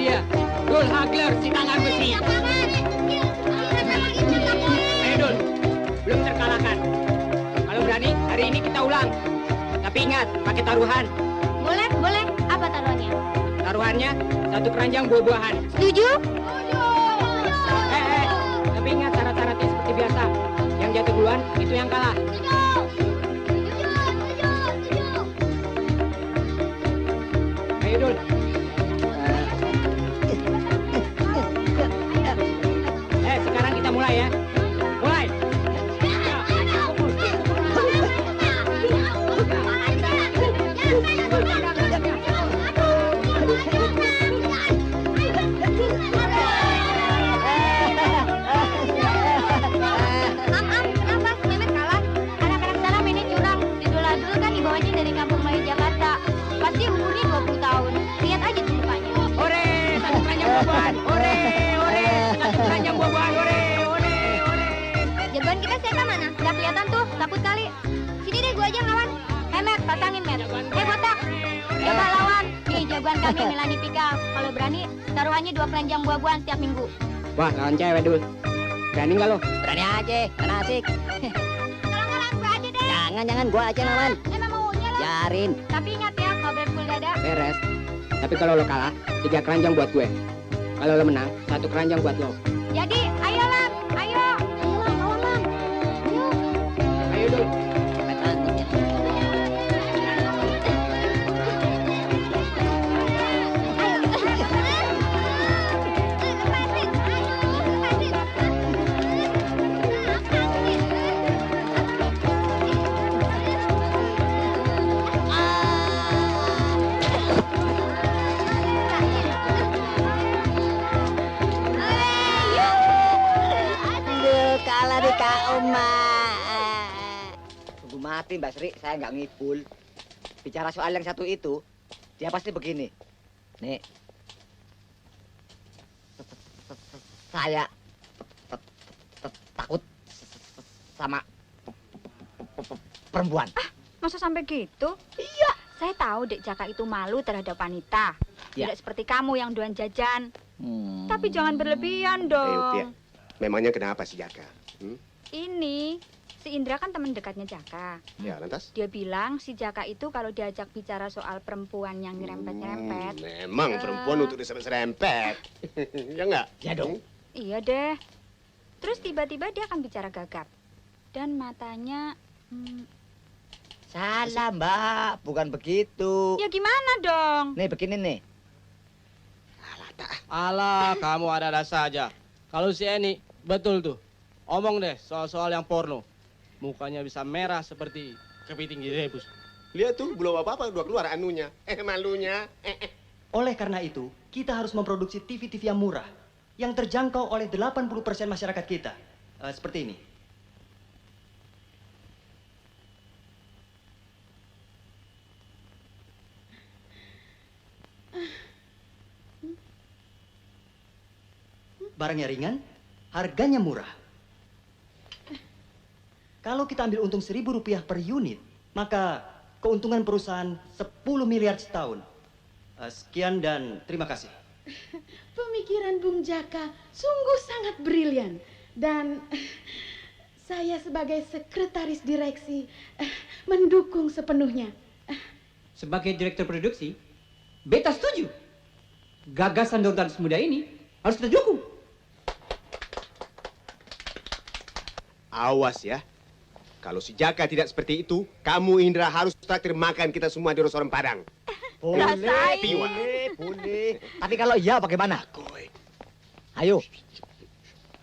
dia. Dul Hagler, si tangan besi. Ayo Dul, belum terkalahkan. Kalau berani, hari ini kita ulang. Tapi ingat, pakai taruhan. Boleh, boleh. Apa taruhannya? Taruhannya, 1 keranjang buah-buahan. Setuju? Tapi ingat syarat-syaratnya seperti biasa. Yang jatuh duluan, itu yang kalah. Ayo Dul. Sekarang kita mulai ya. Mulai. Buah-buahan, ore, satu keranjang buah-buahan, ore. Jagoan kita siapa mana? Nggak kelihatan tuh, takut kali. Sini deh, gua aja ngelawan. Met, pasangin, Met. Botak, coba lawan. Nih, jagoan kami Melani Pika. Kalau berani, taruhannya 2 keranjang buah-buahan setiap minggu. Wah, lawan cewek dulu. Berani nggak lo? Berani aja, kan asik. Kalau nggak lawan gua aja deh. Jangan, gua aja lawan. Emang maunya lo. Biarin. Tapi ingat ya, nggak boleh pukul dada. Beres. Tapi kalau lo kalah, 3 keranjang buat gue. Kalau lo menang, 1 keranjang buat lo. Jadi, ayo Lam, ayo. Ayo Lam, lawan Lam. Ayo. Ayo Dul. Kalah di Kak Uma. Tunggu mati Mbak Sri, saya nggak ngibul. Bicara soal yang satu itu, dia pasti begini. Nih, saya takut sama perempuan. Masa sampai gitu? Iya. Saya tahu Dek Jaka itu malu terhadap wanita. Ya. Tidak seperti kamu yang doan jajan. Tapi jangan berlebihan dong. Tia, memangnya kenapa si Jaka? Ini, si Indra kan teman dekatnya Jaka. Ya, lantas? Dia bilang si Jaka itu kalau diajak bicara soal perempuan yang nyerempet-nyerempet. Memang perempuan untuk diserempet. Ya enggak? Ya dong. Iya deh. Terus tiba-tiba dia akan bicara gagap. Dan matanya... Salah Mbak, bukan begitu. Ya gimana dong? Nih begini nih. Alah, kamu ada-ada saja. Kalau si Eni, betul tuh. Omong deh soal-soal yang porno. Mukanya bisa merah seperti kepiting direbus. Lihat tuh, belum apa-apa udah keluar anunya. Malunya. Oleh karena itu, kita harus memproduksi TV-TV yang murah, yang terjangkau oleh 80% masyarakat kita. Seperti ini. Barangnya ringan, harganya murah. Kalau kita ambil untung Rp1.000 per unit, maka keuntungan perusahaan 10 miliar setahun. Sekian dan terima kasih. Pemikiran Bung Jaka sungguh sangat brilian. Dan saya sebagai sekretaris direksi mendukung sepenuhnya. Sebagai direktur produksi, beta setuju. Gagasan Dordan muda ini harus kita dukung. Awas ya. Kalau si Jaka tidak seperti itu, kamu Indra harus traktir makan kita semua di restoran Padang. Boleh. Tapi kalau iya bagaimana? Ayo.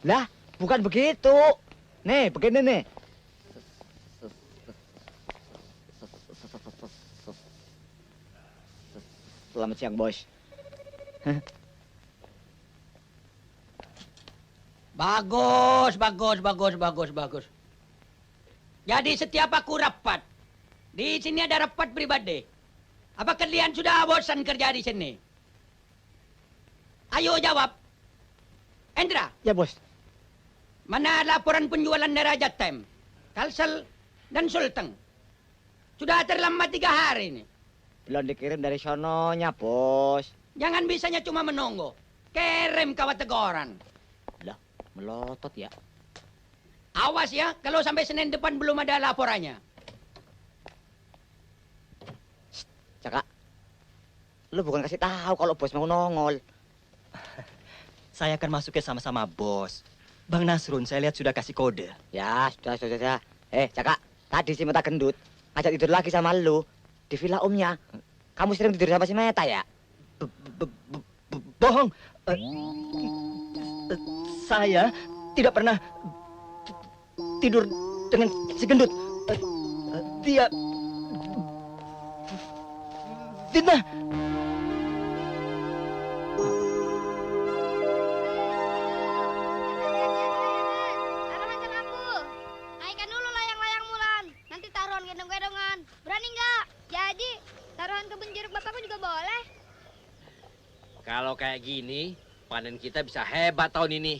Lah, bukan begitu. Nih, begini nih. Selamat siang, Bos. Bagus. Jadi setiap aku rapat, di sini ada rapat pribadi. Apa kalian sudah bosan kerja di sini? Ayo jawab. Endra, Ya, Bos. mana laporan penjualan Derajat Time, Kalsel, dan Sulteng? Sudah terlambat 3 hari ini. Belum dikirim dari sononya, Bos. Jangan bisanya cuma menunggu. Kerem kawat teguran. Lah, melotot ya. Awas ya, kalau sampai Senin depan belum ada laporannya. Jaka, lu bukan kasih tahu kalau bos mau nongol. Saya akan masuk ke sama-sama bos. Bang Nasrun, saya lihat sudah kasih kode. Ya, sudah. Jaka, tadi si Meta gendut ngajak tidur lagi sama lu di villa omnya. Kamu sering tidur sama si Meta ya? Bohong. Saya tidak pernah tidur dengan si gendut. Dia fitnah. Taruhan sama aku. Naikkan dulu layang-layang Mulan. Nanti taruhan gendong-gendongan. Berani nggak? Jadi, taruhan kebun jeruk bapakku juga boleh. Kalau kayak gini, panen kita bisa hebat tahun ini.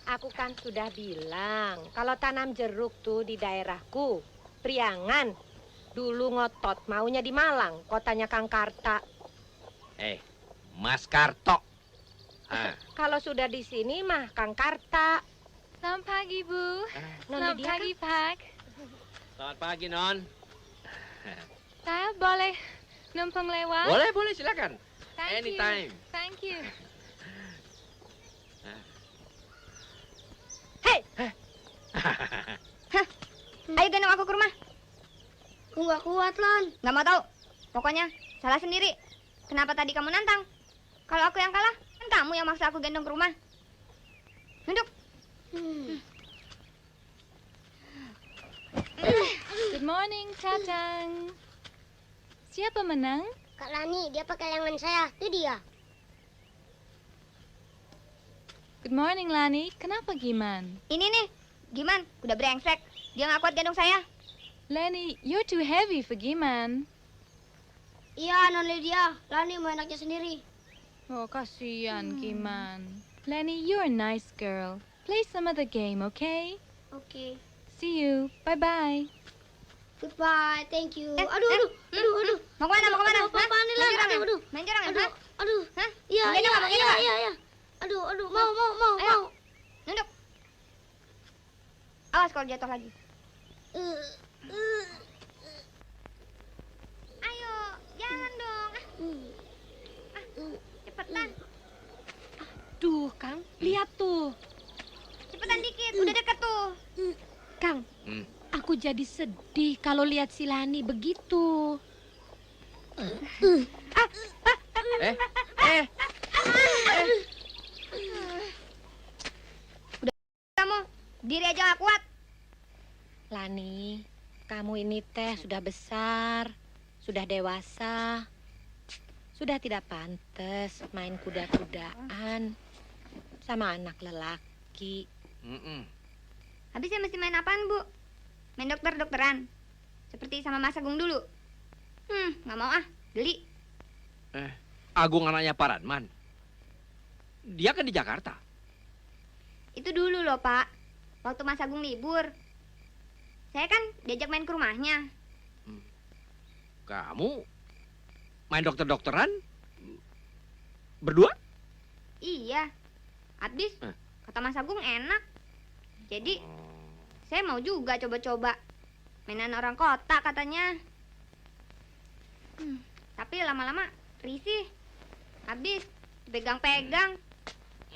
Aku kan sudah bilang, kalau tanam jeruk tuh di daerahku, Priangan. Dulu ngotot, maunya di Malang, kotanya Kang Karta. Mas Karto. Ah, Kalau sudah di sini mah Kang Karta. Selamat pagi, Bu. Selamat pagi, Pak. selamat pagi, Non. Saya boleh numpang lewat? Boleh, silakan. Thank Anytime. you. Thank you. Ayo gendong aku ke rumah. Aku nggak kuat, Lon. Nggak mau tahu. Pokoknya salah sendiri. Kenapa tadi kamu nantang? Kalau aku yang kalah, kan kamu yang maksa aku gendong ke rumah. Duduk. Good morning, Cacang. Siapa menang? Kak Lani, dia pakai lengan saya. Itu dia. Good morning, Lani. Kenapa Giman? Ini nih, Giman, udah brengsek. Dia nggak kuat gendong saya. Lani, you're too heavy for Giman. Iya, Non Lydia. Lani mau enaknya sendiri. Oh, kasihan Giman. Lani, you're a nice girl. Play some other game, okay? Oke. See you. Bye-bye. Goodbye, thank you. Aduh. Mau kemana? Apaan nih, Lan? Main curang ya? Aduh. Hah? Iya. Aduh. Mau. Nunduk. Awas kalau jatuh lagi. Ayo, jalan dong. Cepetan. Duh, Kang, lihat tuh. Cepetan dikit, udah deket tuh. Kang, aku jadi sedih kalau lihat si Lani begitu. Kamu, diri aja gak kuat. Lani, kamu ini teh sudah besar, sudah dewasa, sudah tidak pantas main kuda-kudaan sama anak lelaki. Habisnya mesti main apaan, Bu? Main dokter-dokteran? Seperti sama Mas Agung dulu? Nggak mau ah, geli. Agung anaknya Pak Radman. Dia kan di Jakarta. Itu dulu loh, Pak. Waktu Mas Agung libur. Saya kan diajak main ke rumahnya. Kamu main dokter-dokteran? Berdua? Iya. Habis, kata Mas Agung enak. Jadi, saya mau juga coba-coba. Mainan orang kota katanya. Tapi lama-lama risih. Habis, pegang-pegang.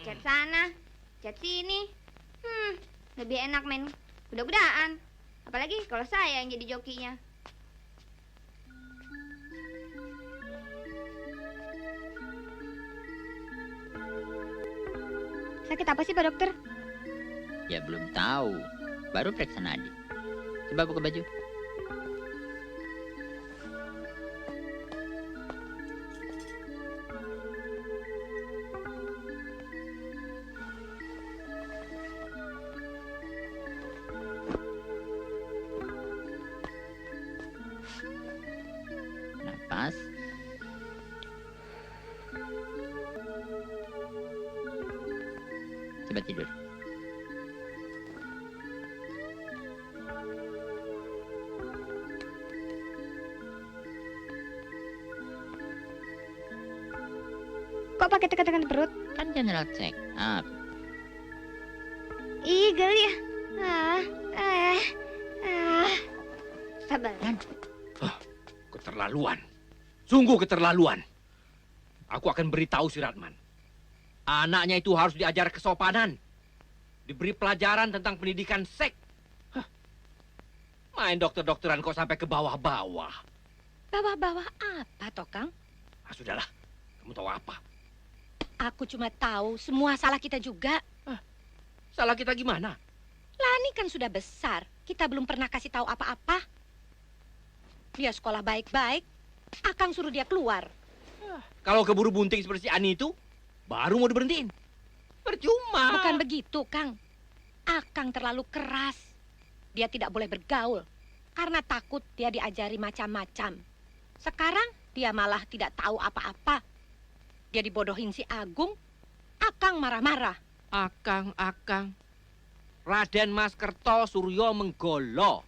Cat sana, cat sini. Lebih enak main kuda-kudaan. Apalagi kalau saya yang jadi jokinya. Sakit apa sih, Pak Dokter? Ya belum tahu. Baru periksa nadi. Coba buka baju. Napas. Coba tidur. ketekan perut. Kan general check up. Ih, geli ya. Sabar. Keterlaluan. Sungguh keterlaluan. Aku akan beritahu si Ratman. Anaknya itu harus diajar kesopanan. Diberi pelajaran tentang pendidikan seks. Main dokter-dokteran kok sampai ke bawah-bawah. Bawah-bawah apa toh, Kang? Ah, sudahlah. Kamu tahu apa? Aku cuma tahu semua salah kita juga. Salah kita gimana? Lani kan sudah besar. Kita belum pernah kasih tahu apa-apa. Dia sekolah baik-baik. Akang suruh dia keluar. Kalau keburu bunting seperti si Ani itu, baru mau diberhentiin. Percuma. Bukan begitu, Kang. Akang terlalu keras. Dia tidak boleh bergaul. Karena takut dia diajari macam-macam. Sekarang dia malah tidak tahu apa-apa. Dia dibodohin si Agung. Akang marah-marah. Akang. Raden Mas Kerto Suryo Menggolo.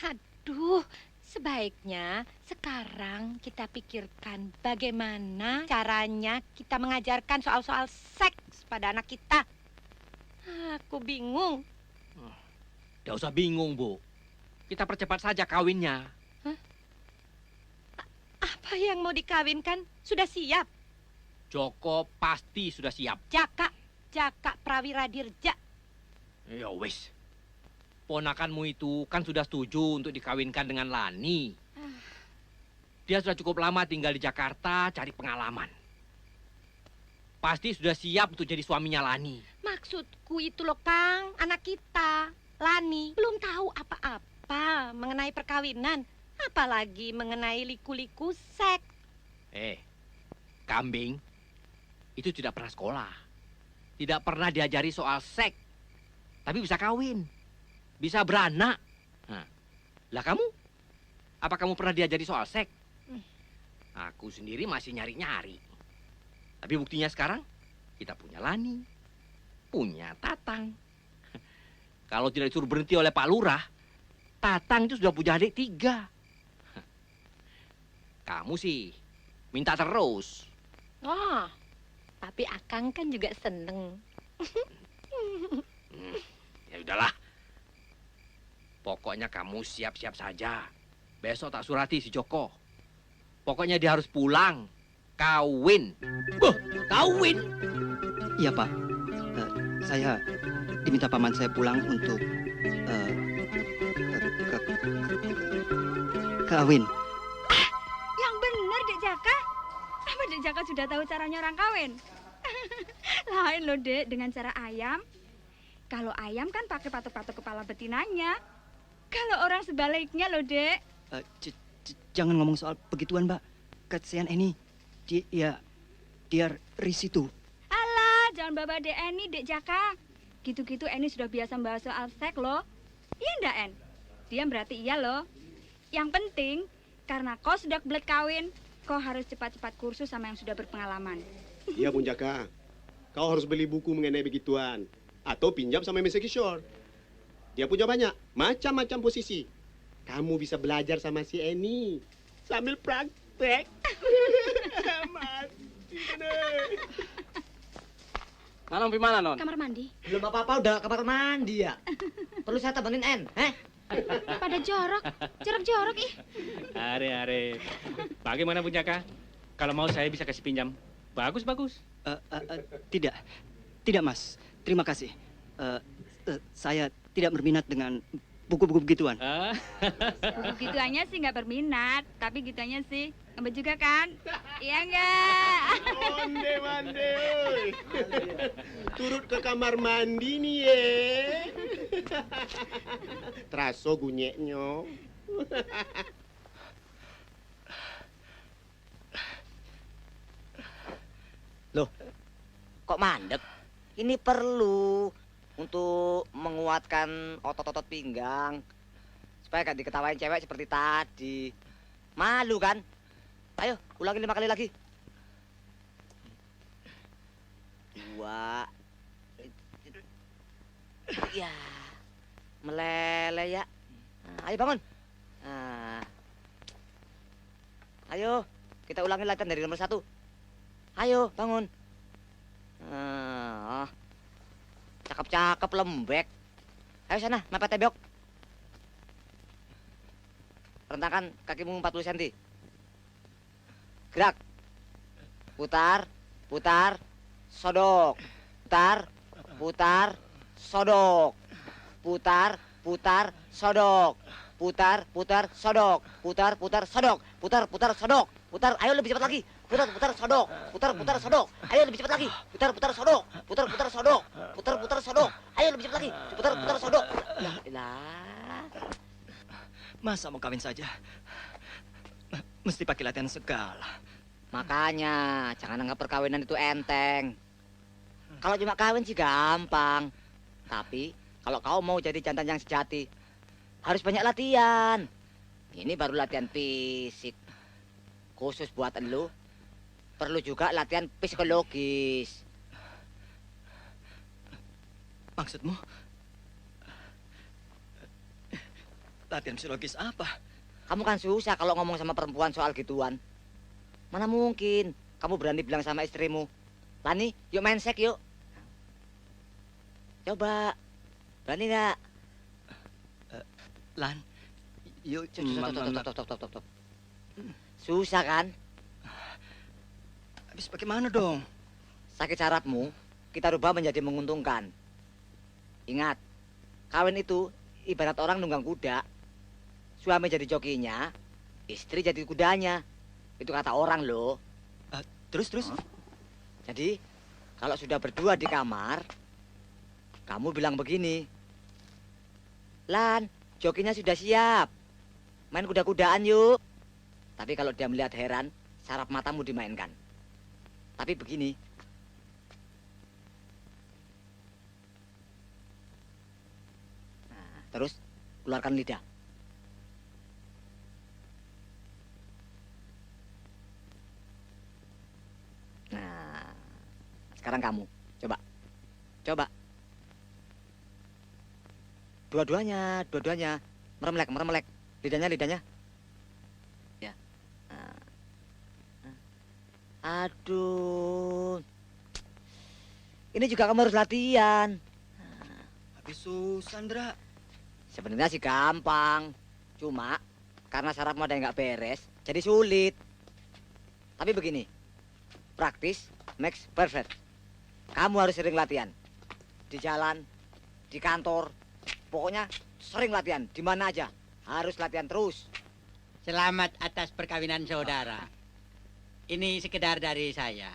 Aduh, sebaiknya sekarang kita pikirkan bagaimana caranya kita mengajarkan soal-soal seks pada anak kita. Aku bingung. Tidak usah bingung, Bu. Kita percepat saja kawinnya. Apa yang mau dikawinkan? Sudah siap. Joko pasti sudah siap. Jaka Prawira Dirja. Ya wis. Ponakanmu itu kan sudah setuju untuk dikawinkan dengan Lani. Dia sudah cukup lama tinggal di Jakarta cari pengalaman. Pasti sudah siap untuk jadi suaminya Lani. Maksudku itu loh, Kang. Anak kita, Lani, belum tahu apa-apa mengenai perkawinan. Apalagi mengenai liku-liku seks. Kambing itu tidak pernah sekolah. Tidak pernah diajari soal seks. Tapi bisa kawin. Bisa beranak. Lah kamu? Apa kamu pernah diajari soal seks? Aku sendiri masih nyari-nyari. Tapi buktinya sekarang, kita punya Lani. Punya Tatang. Kalau tidak disuruh berhenti oleh Pak Lurah, Tatang itu sudah punya adik 3. Kamu sih minta terus. Tapi Akang kan juga seneng. Ya udahlah. Pokoknya kamu siap-siap saja. Besok tak surati si Joko. Pokoknya dia harus pulang. Kawin. Kawin? Iya, Pak. Saya diminta paman saya pulang untuk kawin. Yang benar, Dek Jaka. Apa Dek Jaka sudah tahu caranya orang kawin? Lain loh, Dek, dengan cara ayam. Kalau ayam kan pakai patok-patok kepala betinanya. Kalau orang sebaliknya loh, Dek. Jangan ngomong soal begituan, Mbak. Kasihan Eni. Dia risih tuh. Alah, jangan bawa Dek Eni, Dek Jaka. Gitu-gitu Eni sudah biasa bahas soal seks loh. Iya ndak, En? Dia berarti iya loh. Yang penting, karena kau sudah kebelet kawin, kau harus cepat-cepat kursus sama yang sudah berpengalaman. Iya, Bung Jaka. Kau harus beli buku mengenai begituan. Atau pinjam sama Mr. Kishore. Dia punya banyak, macam-macam posisi. Kamu bisa belajar sama si Eni. Sambil praktek. Nanong gimana, Non? Kamar mandi. Belum apa-apa udah kamar mandi ya. Perlu saya temenin, En? Pada jorok ih. Are. Bagaimana Bu Jaka? Kalau mau saya bisa kasih pinjam. Bagus. Tidak, Mas. Terima kasih. Saya tidak berminat dengan buku-buku begituan. Buku gituannya sih nggak berminat, tapi gituannya sih ngebet juga kan? Iya nggak? Mande. Turut ke kamar mandi nih ye. Teraso gunyeknya. Loh, kok mandek? Ini perlu untuk menguatkan otot-otot pinggang. Supaya gak diketawain cewek seperti tadi. Malu kan? Ayo, ulangin 5 kali lagi. 2. Ya, meleleh ya. Nah, ayo bangun. Nah. Ayo, kita ulangin latihan dari nomor 1. Ayo, bangun. Cakep-cakep lembek. Ayo sana, mepet tebok. Rentangkan kakimu 40 cm. Gerak. Putar, putar, sodok. Putar, putar, sodok. Putar, putar, sodok. Putar, putar, sodok. Putar, putar, sodok. Putar, putar, sodok. Putar, ayo lebih cepat lagi. Putar, putar, sodok. Putar, putar, sodok. Ayo lebih cepat lagi. Putar, putar, sodok. Putar, putar, sodok. Putar, putar, sodok. Ayo lebih cepat lagi. Putar, putar, sodok. Lah. Masa mau kawin saja? Mesti pakai latihan segala. Makanya, jangan anggap perkawinan itu enteng. Kalau cuma kawin sih gampang. Tapi, kalau kau mau jadi jantan yang sejati, harus banyak latihan. Ini baru latihan fisik. Khusus buat elu, perlu juga latihan psikologis. Maksudmu? Latihan psikologis apa? Kamu kan susah kalau ngomong sama perempuan soal gituan. Mana mungkin kamu berani bilang sama istrimu, Lani, yuk main sek yuk. Coba, berani nggak? Lan, yuk. Stop. Susah kan? Habis bagaimana dong? Sakit sarafmu, kita rubah menjadi menguntungkan. Ingat, kawin itu ibarat orang nunggang kuda. Suami jadi jokinya, istri jadi kudanya. Itu kata orang loh. Terus? Jadi, kalau sudah berdua di kamar, kamu bilang begini. Lan, jokinya sudah siap. Main kuda-kudaan yuk. Tapi kalau dia melihat heran, saraf matamu dimainkan. Tapi begini. Nah, terus keluarkan lidah. Nah, sekarang kamu. Coba. Dua-duanya. Meremlek. Lidahnya. Ya. Aduh. Ini juga kamu harus latihan. Habis susah, Ndra. Sebenarnya sih gampang. Cuma karena sarafmu ada yang nggak beres, jadi sulit. Tapi begini, praktis makes perfect. Kamu harus sering latihan. Di jalan, di kantor, pokoknya sering latihan. Di mana aja, harus latihan terus. Selamat atas perkawinan saudara. Ini sekedar dari saya.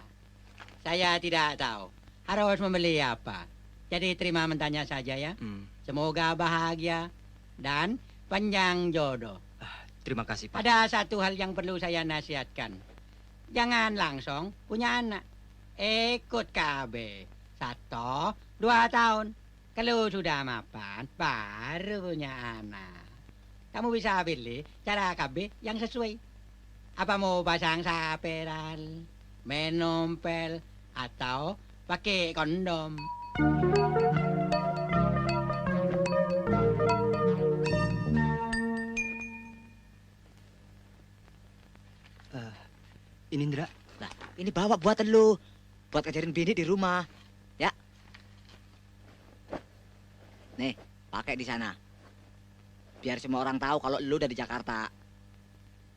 Saya tidak tahu harus membeli apa. Jadi terima mentahnya saja ya. Semoga bahagia dan panjang jodoh. Terima kasih, Pak. Ada satu hal yang perlu saya nasihatkan. Jangan langsung punya anak. Ikut KB. 1, 2 tahun. Kalau sudah mapan, baru punya anak. Kamu bisa pilih cara KB yang sesuai. Apa mau pasang saperal, menompel, atau pakai kondom. Ini Ndra. Nah, ini bawa buatan lu. Buat ngajarin bini di rumah. Ya. Nih, pakai di sana. Biar semua orang tahu kalau lu dari Jakarta.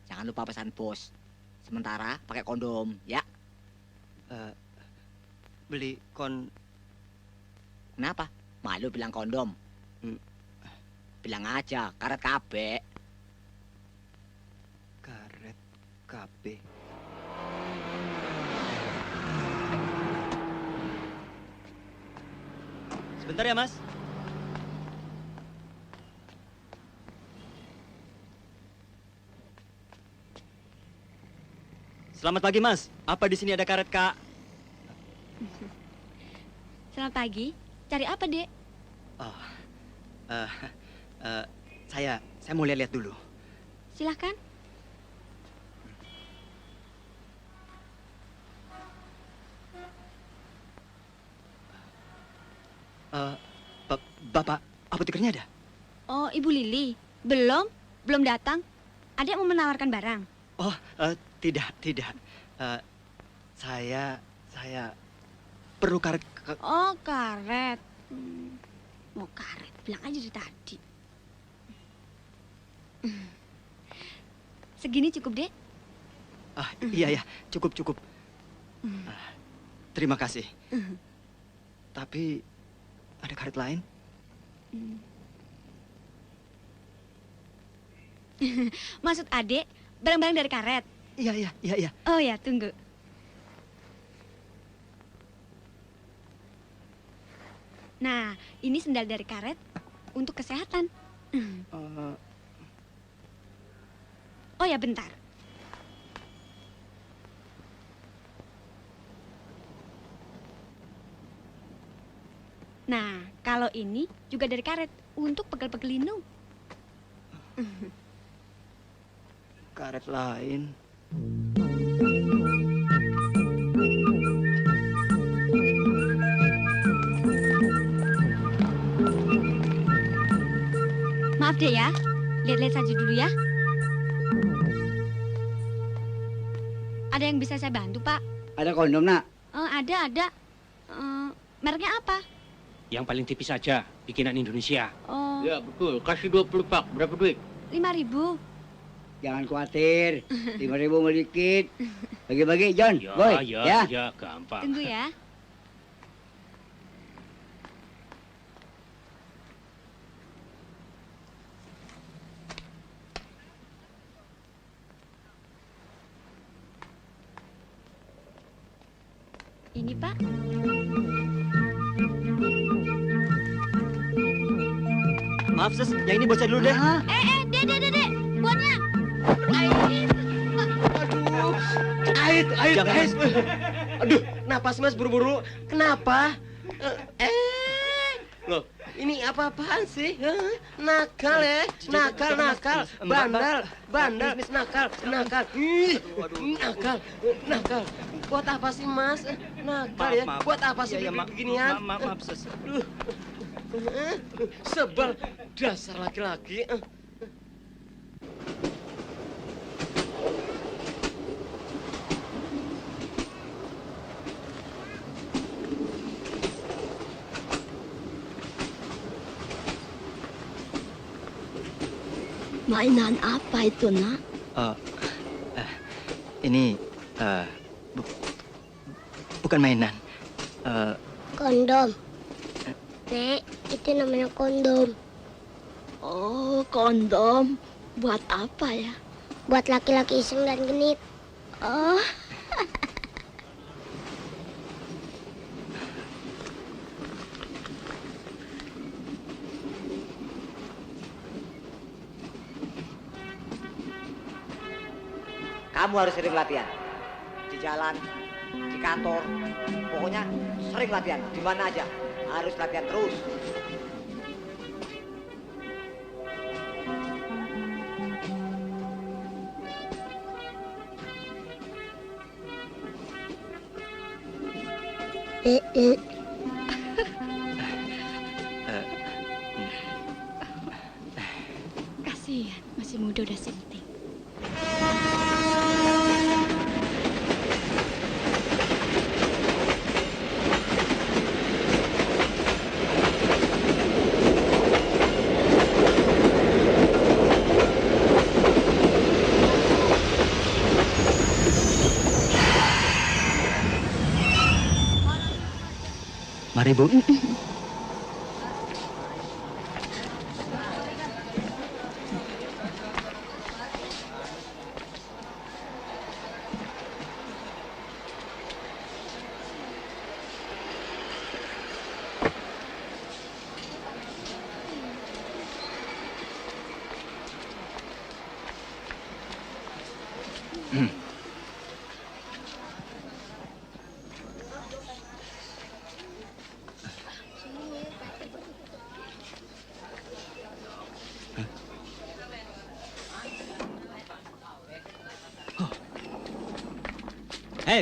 Jangan lupa pesan bos. Sementara pakai kondom, ya. Beli Kenapa? Malu bilang kondom. Bilang aja, karet KB. Karet KB. Sebentar ya, Mas. Selamat pagi, Mas. Apa di sini ada karet, Kak? Selamat pagi. Cari apa, Dek? Oh, saya mau lihat-lihat dulu. Silahkan. Bapak apotekernya ada? Oh, Ibu Lili. Belum datang. Ada yang mau menawarkan barang? Oh, tidak. Saya perlu karet. Oh, karet. Mau karet, bilang aja dari tadi. Segini cukup, Dek? Iya, cukup. Terima kasih. Tapi ada karet lain? Maksud Adek, barang-barang dari karet? Iya. Oh ya, tunggu. Nah, ini sendal dari karet untuk kesehatan. Oh ya, bentar. Nah, kalau ini juga dari karet untuk pegel-pegel lindung. Karet lain. Maaf deh ya, lihat-lihat saja dulu ya. Ada yang bisa saya bantu, Pak? Ada kondom, Nak? Ada. Mereknya apa? Yang paling tipis saja, bikinan Indonesia. Oh, Ya, betul. Kasih 20 pak. Berapa duit? 5.000. Jangan khawatir. 5.000 mau dikit. Bagi-bagi, John. Boy. Ya, gampang. Tunggu ya. Ini, Pak. Maaf, Sus. Yang ini buat saya dulu deh. Dek. Buatnya. Air. Aduh, napas Mas buru-buru. Kenapa? Loh, ini apa-apaan sih? Nakal ya? Nakal. Bandel, nakal. Nakal. Buat apa sih, Mas? Nakal ya? Maaf. Buat apa sih beginian? Maaf, Sus. Sebel, dasar laki-laki. Mainan apa itu, Nak? Ini bukan mainan. Kondom. Nek, itu namanya kondom. Oh, kondom. Buat apa ya? Buat laki-laki iseng dan genit. Oh. Kamu harus sering latihan. Di jalan, di kantor, pokoknya sering latihan. Di mana aja, harus latihan terus. Kasihan, masih muda udah sinting. Mari, Bu.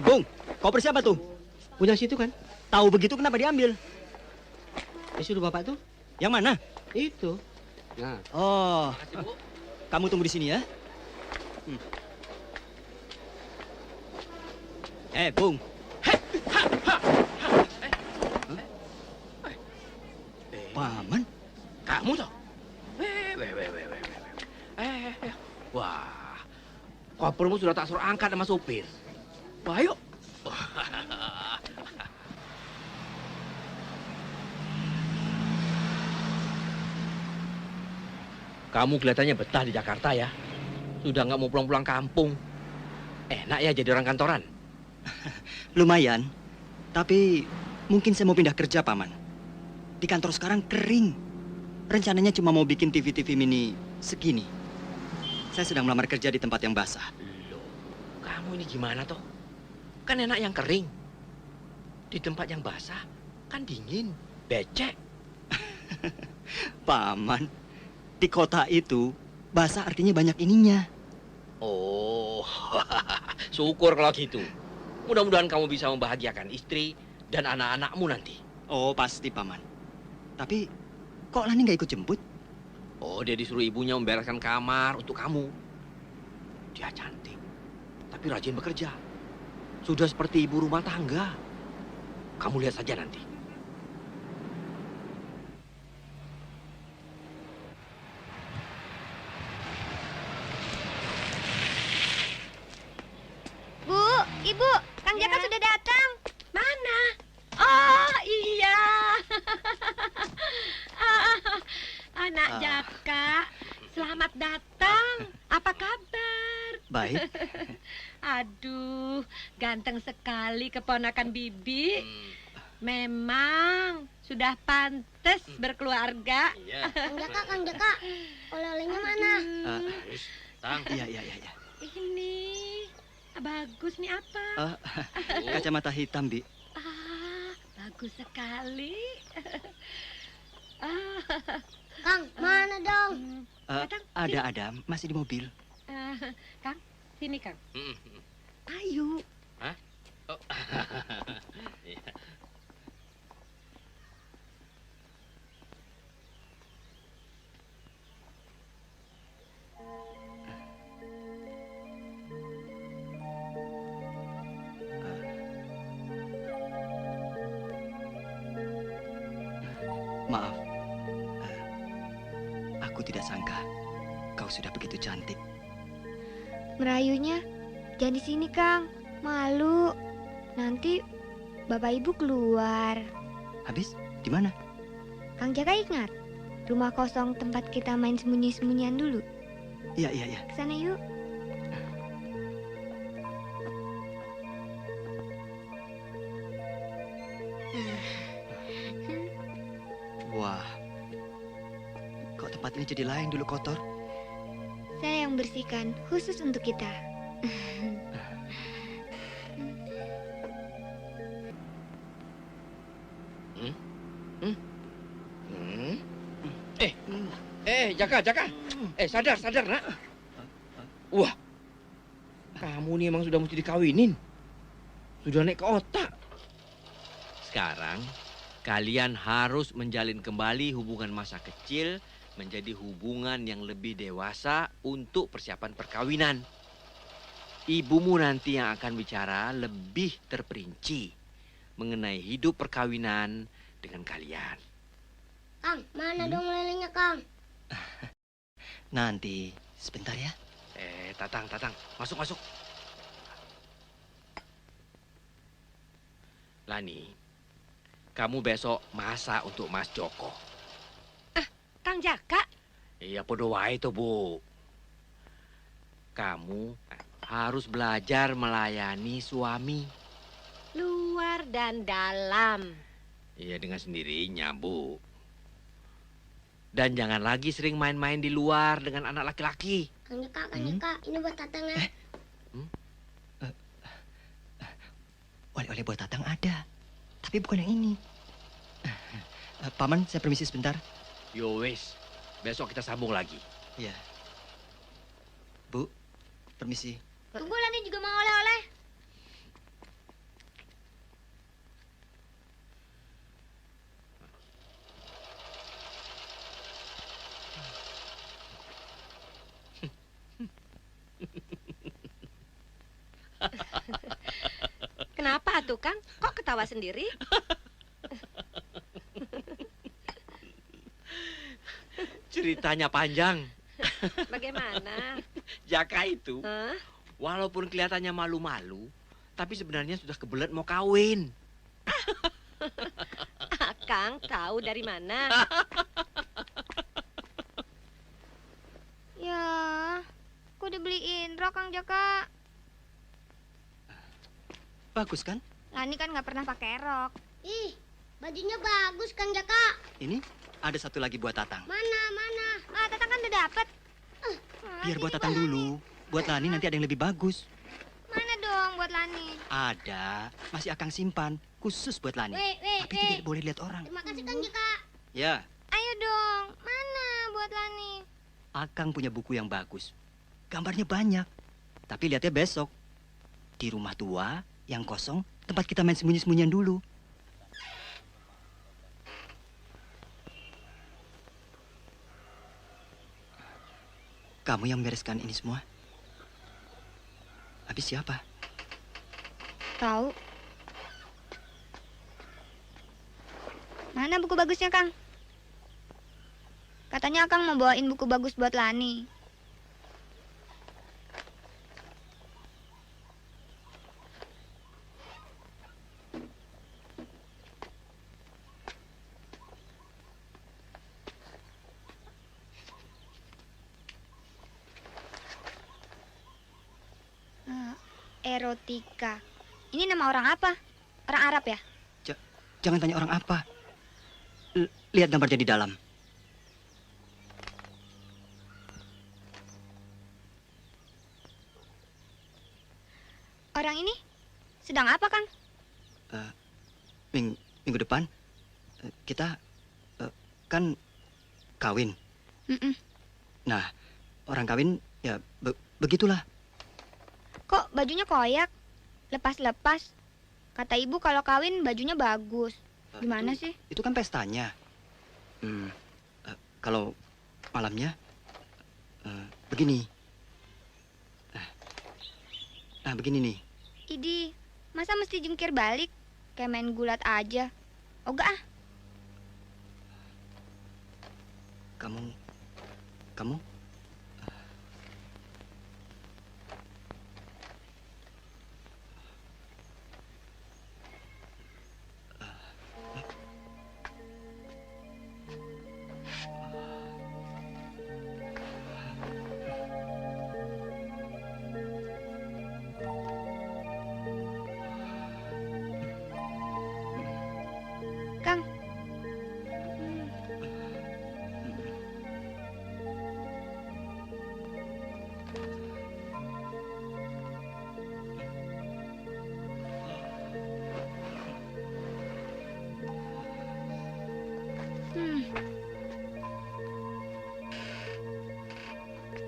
Bung, koper siapa tuh? Punya situ kan? Tahu begitu kenapa diambil? Suruh bapak tuh. Yang mana? Itu. Nah. Oh, kamu tunggu di sini ya. Bung. Paman? Kamu toh? Wah, kopermu sudah tak suruh angkat sama supir. Wah, ayo. Kamu kelihatannya betah di Jakarta ya. Sudah nggak mau pulang-pulang kampung. Enak ya jadi orang kantoran? Lumayan. Tapi mungkin saya mau pindah kerja, Paman. Di kantor sekarang kering. Rencananya cuma mau bikin TV-TV mini segini. Saya sedang melamar kerja di tempat yang basah. Loh, kamu ini gimana toh? Kan enak yang kering. Di tempat yang basah, kan dingin, becek. Paman, di kota itu basah artinya banyak ininya. Oh, syukur kalau gitu. Mudah-mudahan kamu bisa membahagiakan istri dan anak-anakmu nanti. Oh, pasti, Paman. Tapi, kok Lani nggak ikut jemput? Oh, dia disuruh ibunya membereskan kamar untuk kamu. Dia cantik, tapi rajin bekerja. Sudah seperti ibu rumah tangga. Kamu lihat saja nanti. Bu, Ibu, Kang Jaka sudah datang. Mana? Oh, iya. Anak Jaka, selamat datang. Apa kabar? Baik. Aduh, ganteng sekali keponakan Bibi. Memang sudah pantas berkeluarga. Kang Jaka, oleh-olehnya mana? Iya. Ini bagus nih apa? Kacamata hitam, Bi. Bagus sekali. Kang, mana dong? Ada, masih di mobil. Kang, sini Kang. Ayo. Hah? Oh. Iya. Maaf. Aku tidak sangka kau sudah begitu cantik. Merayunya jangan di sini, Kang. Malu. Nanti Bapak Ibu keluar. Habis di mana? Kang Jaka ingat rumah kosong tempat kita main sembunyi-sembunyian dulu. Iya. Kesana yuk. Wah, kok tempat ini jadi lain dulu kotor? Saya yang bersihkan khusus untuk kita. Jaka. Sadar, nak. Wah, kamu nih emang sudah mesti dikawinin. Sudah naik ke otak. Sekarang, kalian harus menjalin kembali hubungan masa kecil menjadi hubungan yang lebih dewasa untuk persiapan perkawinan. Ibumu nanti yang akan bicara lebih terperinci mengenai hidup perkawinan dengan kalian. Kang, mana dong lelenya, Kang? Nanti, sebentar ya. Tatang, masuk. Lani, kamu besok masak untuk Mas Joko. Kang Jaka. Iya, podo wae to, Bu. Kamu harus belajar melayani suami. Luar dan dalam. Iya, dengan sendirinya, Bu. Dan jangan lagi sering main-main di luar dengan anak laki-laki. Kang Jaka, ini buat Tatang ya. Oleh-oleh buat Tatang ada, tapi bukan yang ini. Paman, saya permisi sebentar. Yo wes, besok kita sambung lagi. Iya. Bu, permisi. Tunggu, Lani juga mau oleh-oleh. Kenapa tuh, Kang? Kok ketawa sendiri? Ceritanya panjang. Bagaimana? Jaka itu, Hah? walaupun kelihatannya malu-malu, tapi sebenarnya sudah kebelet mau kawin. Akang tahu dari mana? Ya, aku dibeliin rok Kang Jaka. Bagus kan? Lani kan nggak pernah pakai rok. Ih, bajunya bagus Kang Jaka. Ini ada satu lagi buat Tatang. Mana? Ah, Tatang kan udah dapet. Biar buat Tatang dulu. Buat Lani nanti ada yang lebih bagus. Mana dong buat Lani? Ada, masih Akang simpan. Khusus buat Lani. Tapi tidak boleh lihat orang. Terima kasih Kang Jaka. Ya, Ayo dong, mana buat Lani? Akang punya buku yang bagus. Gambarnya banyak. Tapi lihatnya besok. Di rumah tua yang kosong, tempat kita main sembunyi-sembunyian dulu. Kamu yang membereskan ini semua? Habis siapa? Tahu. Mana buku bagusnya, Kang? Katanya Kang mau bawain buku bagus buat Lani. Erotika. Ini nama orang apa? Orang Arab ya? Jangan tanya orang apa. Lihat gambarnya di dalam. Orang ini sedang apa, Kang? Minggu depan kita kan kawin. Nah, orang kawin ya begitulah. Kok bajunya koyak? Lepas-lepas. Kata ibu kalau kawin bajunya bagus. Gimana sih? Itu kan pestanya. Kalau malamnya begini. Nah, begini nih. Idi, masa mesti jungkir balik? Kayak main gulat aja. Oga ah. Kamu? Kang.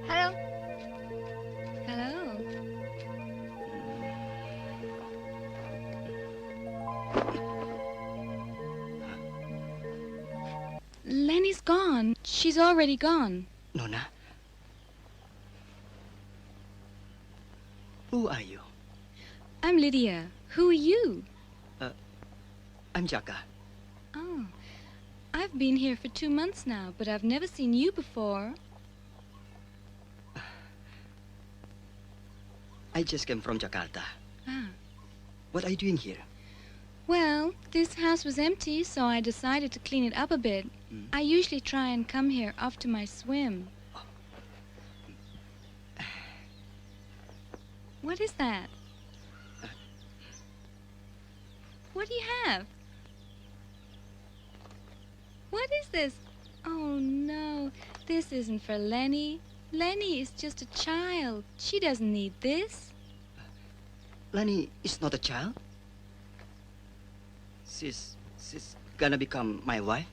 Halo. Hello. Lenny's gone. She's already gone. Nona? Who are you? I'm Lydia. Who are you? I'm Jaka. Oh, I've been here for 2 months now, but I've never seen you before. I just came from Jakarta. Ah. What are you doing here? Well, this house was empty, so I decided to clean it up a bit. I usually try and come here after my swim. What is that? What do you have? What is this? Oh, no. This isn't for Lenny. Lenny is just a child. She doesn't need this. Lenny is not a child. She's gonna become my wife.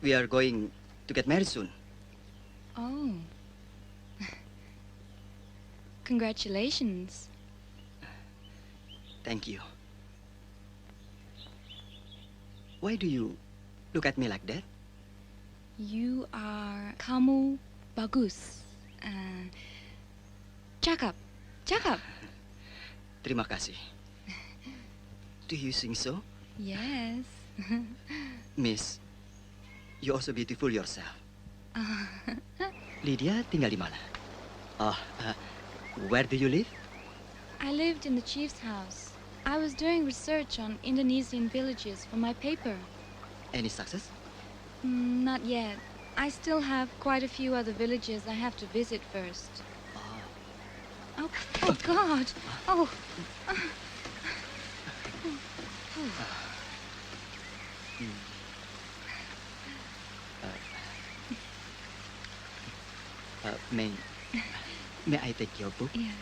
We are going to get married soon. Oh. Congratulations. Thank you. Why do you look at me like that? You are kamu bagus. Cakep. Cakep. Terima kasih. Do you think so? Yes. Miss, you're also beautiful yourself. Lydia tinggal di mana? Oh, where do you live? I lived in the chief's house. I was doing research on Indonesian villages for my paper. Any success? Not yet. I still have quite a few other villages I have to visit first. Oh, oh God! Oh. May I take your book? Yeah.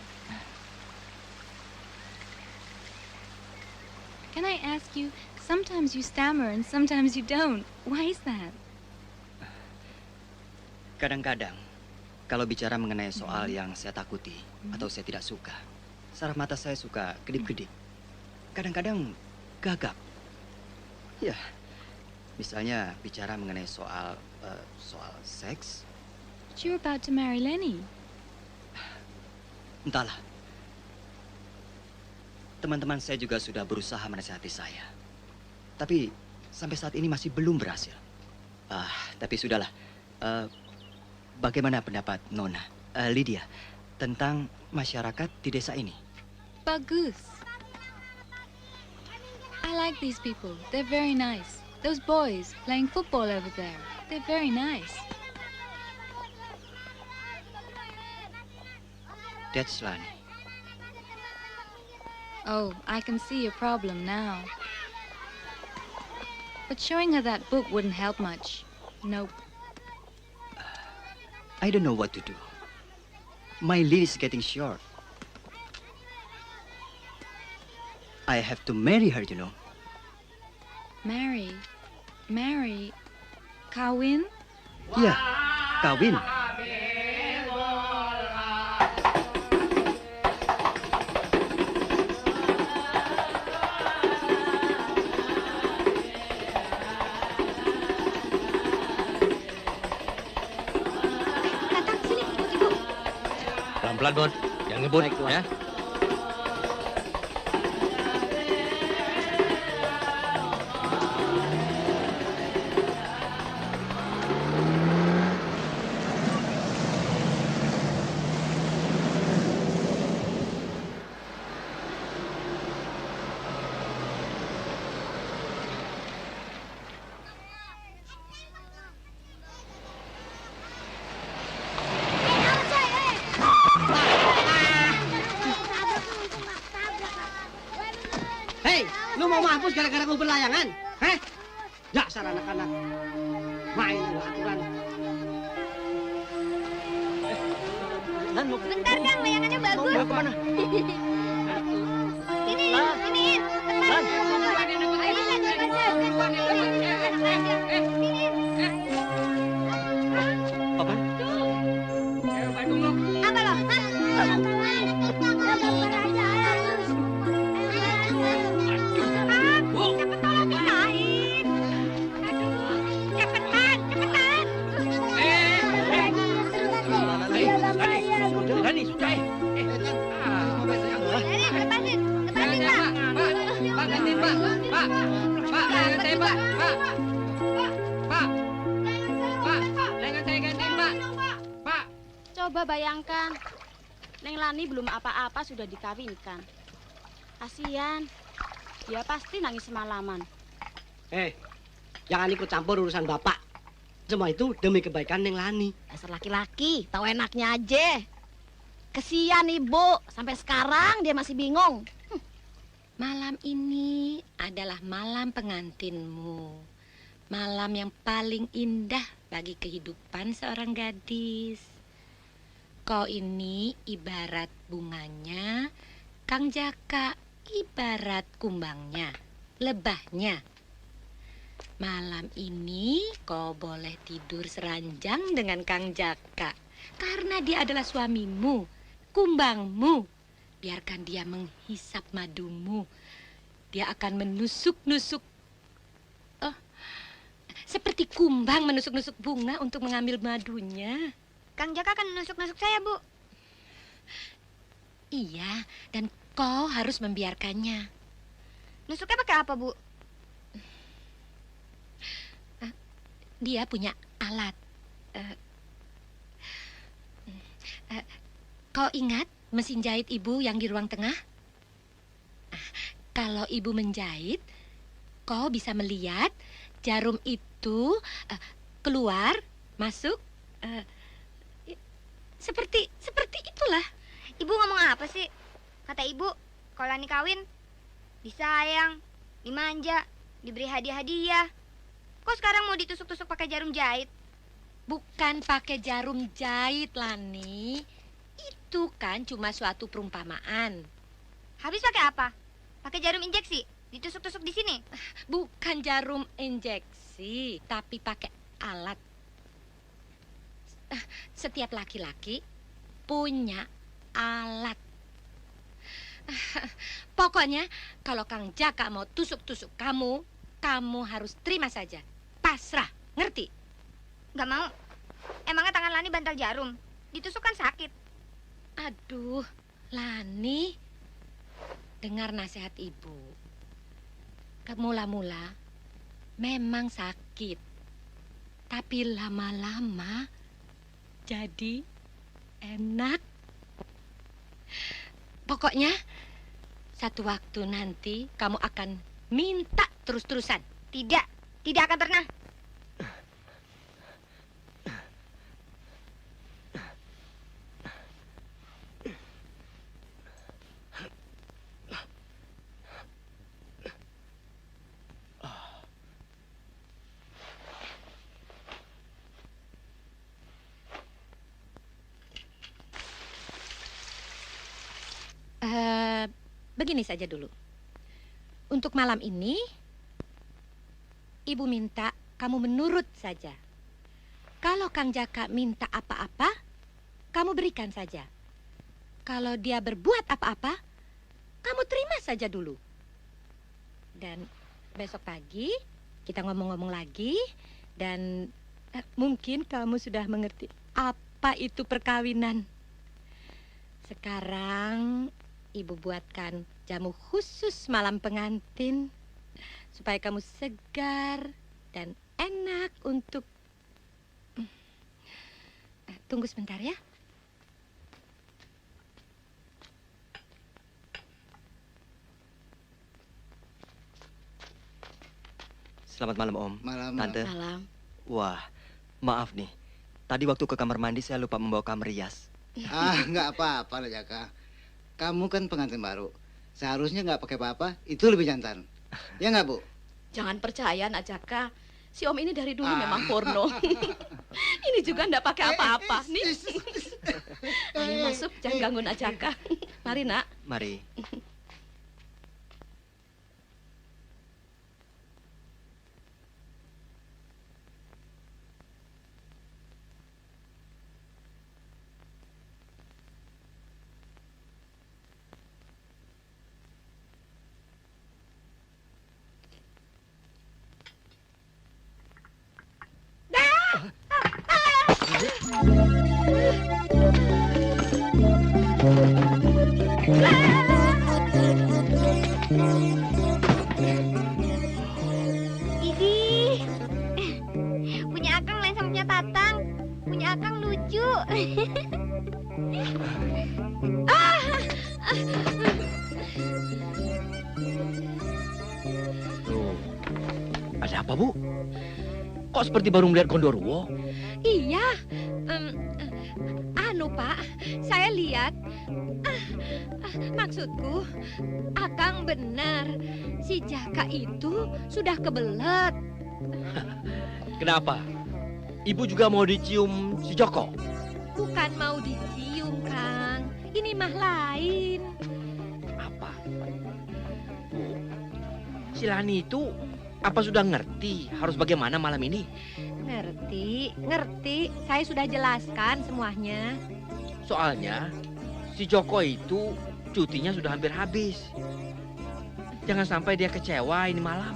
Can I ask you, sometimes you stammer and sometimes you don't. Why is that? Kadang-kadang, kalau bicara mengenai soal yang saya takuti atau saya tidak suka, saraf mata saya suka kedip-kedip. Kadang-kadang gagap. Ya, misalnya bicara mengenai soal seks. But you're about to marry Lenny. Entahlah. Teman-teman saya juga sudah berusaha menasihati saya. Tapi sampai saat ini masih belum berhasil. Tapi sudahlah. Bagaimana pendapat Nona, Lydia, tentang masyarakat di desa ini? Bagus. I like these people. They're very nice. Those boys playing football over there. They're very nice. That's Lani. Oh, I can see your problem now. But showing her that book wouldn't help much. Nope. I don't know what to do. My lead is getting short. I have to marry her, you know. Marry? Kawin? Ya, kawin. Pelan-pelan, Bon. Jangan ngebut, ya. Hei, lu mau mampus gara-gara ngumpul layangan? Heh? Dasar anak-anak. Main lu aturan. Bentar, Kang, layangannya bagus. Mau kemana? Sini. Cepat. Apa lo? Lani, sudah Coba bayangkan, Neng Lani belum apa-apa sudah dikawinkan. Kasihan, dia pasti nangis semalaman. Jangan ikut campur urusan bapak. Semua itu demi kebaikan Neng Lani. Dasar laki-laki, tahu enaknya aja. Kesian ibu, sampai sekarang dia masih bingung. Malam ini adalah malam pengantinmu. Malam yang paling indah bagi kehidupan seorang gadis. Kau ini ibarat bunganya, Kang Jaka ibarat kumbangnya, lebahnya. Malam ini kau boleh tidur seranjang dengan Kang Jaka. Karena dia adalah suamimu, kumbangmu. Biarkan dia menghisap madumu. Dia akan menusuk-nusuk. Oh, seperti kumbang menusuk-nusuk bunga untuk mengambil madunya. Kang Jaka akan menusuk-nusuk saya, Bu. Iya, dan kau harus membiarkannya. Nusuknya pakai apa, Bu? Dia punya alat. Kau ingat mesin jahit ibu yang di ruang tengah? Kalau ibu menjahit, kau bisa melihat jarum itu keluar, masuk, seperti itulah. Ibu ngomong apa sih? Kata ibu, kalau Lani kawin, disayang, dimanja, diberi hadiah-hadiah. Kok sekarang mau ditusuk-tusuk pakai jarum jahit? Bukan pakai jarum jahit, Lani. Itu kan cuma suatu perumpamaan. Habis pakai apa? Pakai jarum injeksi? Ditusuk-tusuk di sini? Bukan jarum injeksi, tapi pakai alat. Setiap laki-laki punya alat. Pokoknya kalau Kang Jaka mau tusuk-tusuk kamu, kamu harus terima saja. Pasrah, ngerti? Gak mau. Emangnya tangan Lani bantal jarum? Ditusuk kan sakit. Aduh, Lani, dengar nasihat ibu. Mula-mula memang sakit, tapi lama-lama jadi enak. Pokoknya satu waktu nanti kamu akan minta terus-terusan. Tidak akan pernah. Begini saja dulu. Untuk malam ini, Ibu minta kamu menurut saja. Kalau Kang Jaka minta apa-apa, kamu berikan saja. Kalau dia berbuat apa-apa, kamu terima saja dulu. Dan besok pagi kita ngomong-ngomong lagi, dan mungkin kamu sudah mengerti apa itu perkawinan. Sekarang Ibu buatkan jamu khusus malam pengantin supaya kamu segar dan enak untuk... Tunggu sebentar ya. Selamat malam, Om. Malam. Tante. Malam. Wah, maaf nih. Tadi waktu ke kamar mandi saya lupa membawa kamar rias. Nggak apa-apa lah, Jaka. Kamu kan pengantin baru. Seharusnya nggak pakai apa-apa, itu lebih jantan. Ya nggak, Bu? Jangan percaya, Nak Jaka. Si Om ini dari dulu memang porno. Ini juga nggak pakai apa-apa. Nih. Ayo masuk, jangan ganggu Nak Jaka. Mari, Nak. Mari. Idih. Punya Akang lain sama punya Tatang. Punya Akang lucu. Loh, ada apa, Bu? Kok seperti baru melihat Gondoruo? Iya, Pak, saya lihat. Maksudku, Akang benar. Si Jaka itu sudah kebelet. Kenapa? Ibu juga mau dicium si Joko? Bukan mau dicium, Kang. Ini mah lain. Apa? Bu, si Lani itu apa sudah ngerti harus bagaimana malam ini? Ngerti. Saya sudah jelaskan semuanya. Soalnya si Joko itu cutinya sudah hampir habis. Jangan sampai dia kecewa ini malam.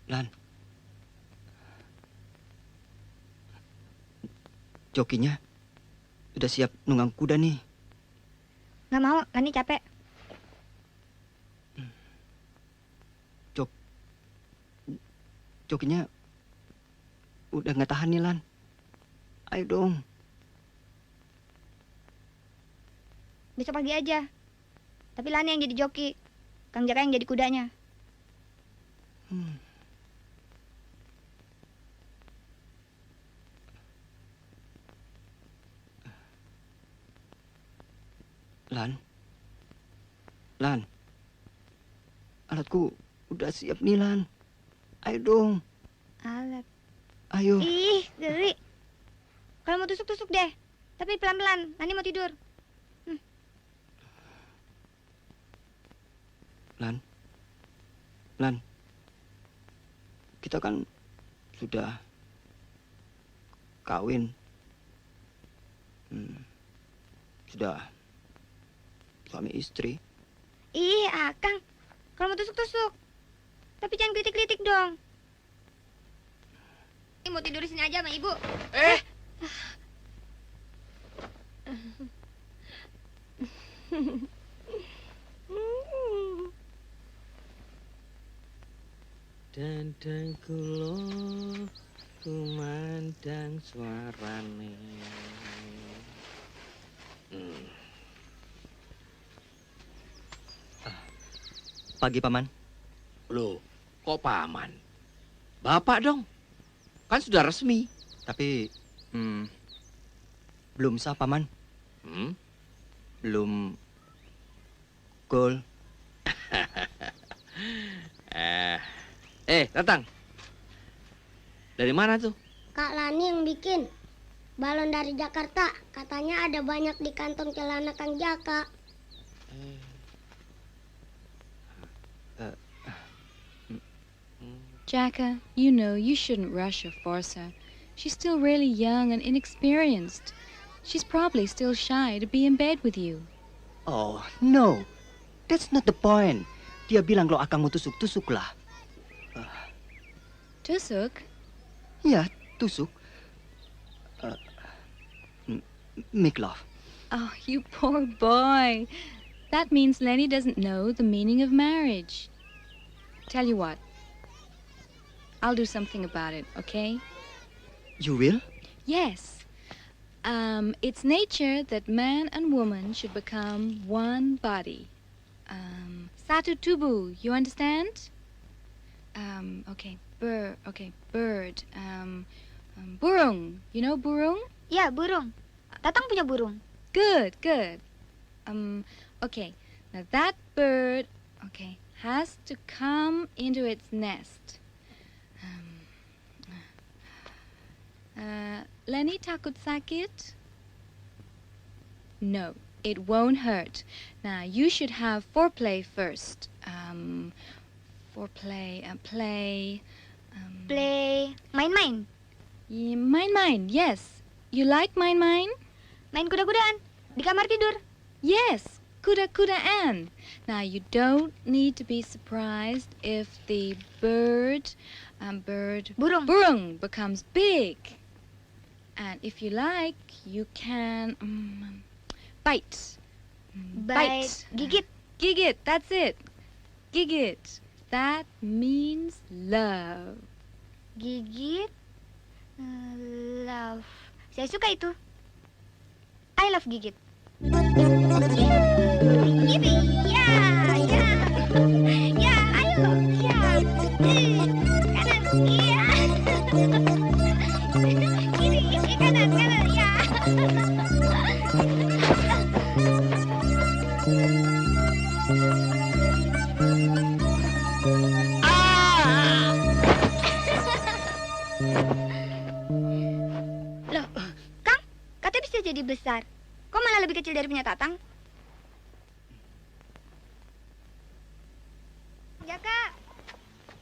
Lan. Jokinya udah siap nunggang kuda nih. Nggak mau, Lani capek. jokinya udah nggak tahan nih, Lan. Ayo dong. Besok pagi aja. Tapi Lani yang jadi joki. Kang Jaka yang jadi kudanya. Lan, alatku udah siap nih, Lan. Ayo dong. Alat. Ayo. Ih, geli. Kalau mau tusuk-tusuk deh. Tapi pelan-pelan, Lani mau tidur. Lan, kita kan sudah kawin. Sudah suami istri. Ih, Akang. Kalau mau tusuk-tusuk. Tapi jangan kritik-kritik dong. Ini mau tidur di sini aja sama ibu. Dadang kulo kumandang suarane. Pagi, Paman. Loh, kok Paman? Bapak dong. Kan sudah resmi. Tapi belum sah, Paman. Belum gol. Datang. Dari mana tuh? Kak Lani yang bikin. Balon dari Jakarta. Katanya ada banyak di kantong celana Kang Jaka. Jaka, you know you shouldn't rush or force her. She's still really young and inexperienced. She's probably still shy to be in bed with you. Oh, no. That's not the point. Dia bilang kalau Akang mau tusuk-tusuk lah. Tusuk? Ya, tusuk. Make love. Oh, you poor boy. That means Lenny doesn't know the meaning of marriage. Tell you what. I'll do something about it, okay? You will? Yes. It's nature that man and woman should become one body. Satu tubuh, you understand? Okay, bird. Burung, you know burung? Ya, burung. Tatang punya burung. Good. Okay. Now that bird, has to come into its nest. Lenny takut sakit? No, it won't hurt. Now you should have foreplay first. Foreplay, play. Play main-main. Main-main, yes. You like main-main? Main kuda-kudaan di kamar tidur. Yes, kuda-kudaan. Now you don't need to be surprised if the burung becomes big. And if you like, you can bite. Gigit, that's it. Gigit. That means love. Gigit, love. Saya suka itu. I love gigit. Yippee, ya, ayo, ya. Kanan, iya. Kiri, kanan, ya. Loh, Kang, katanya bisa jadi besar. Kok malah lebih kecil dari punya Tatang? Jaka,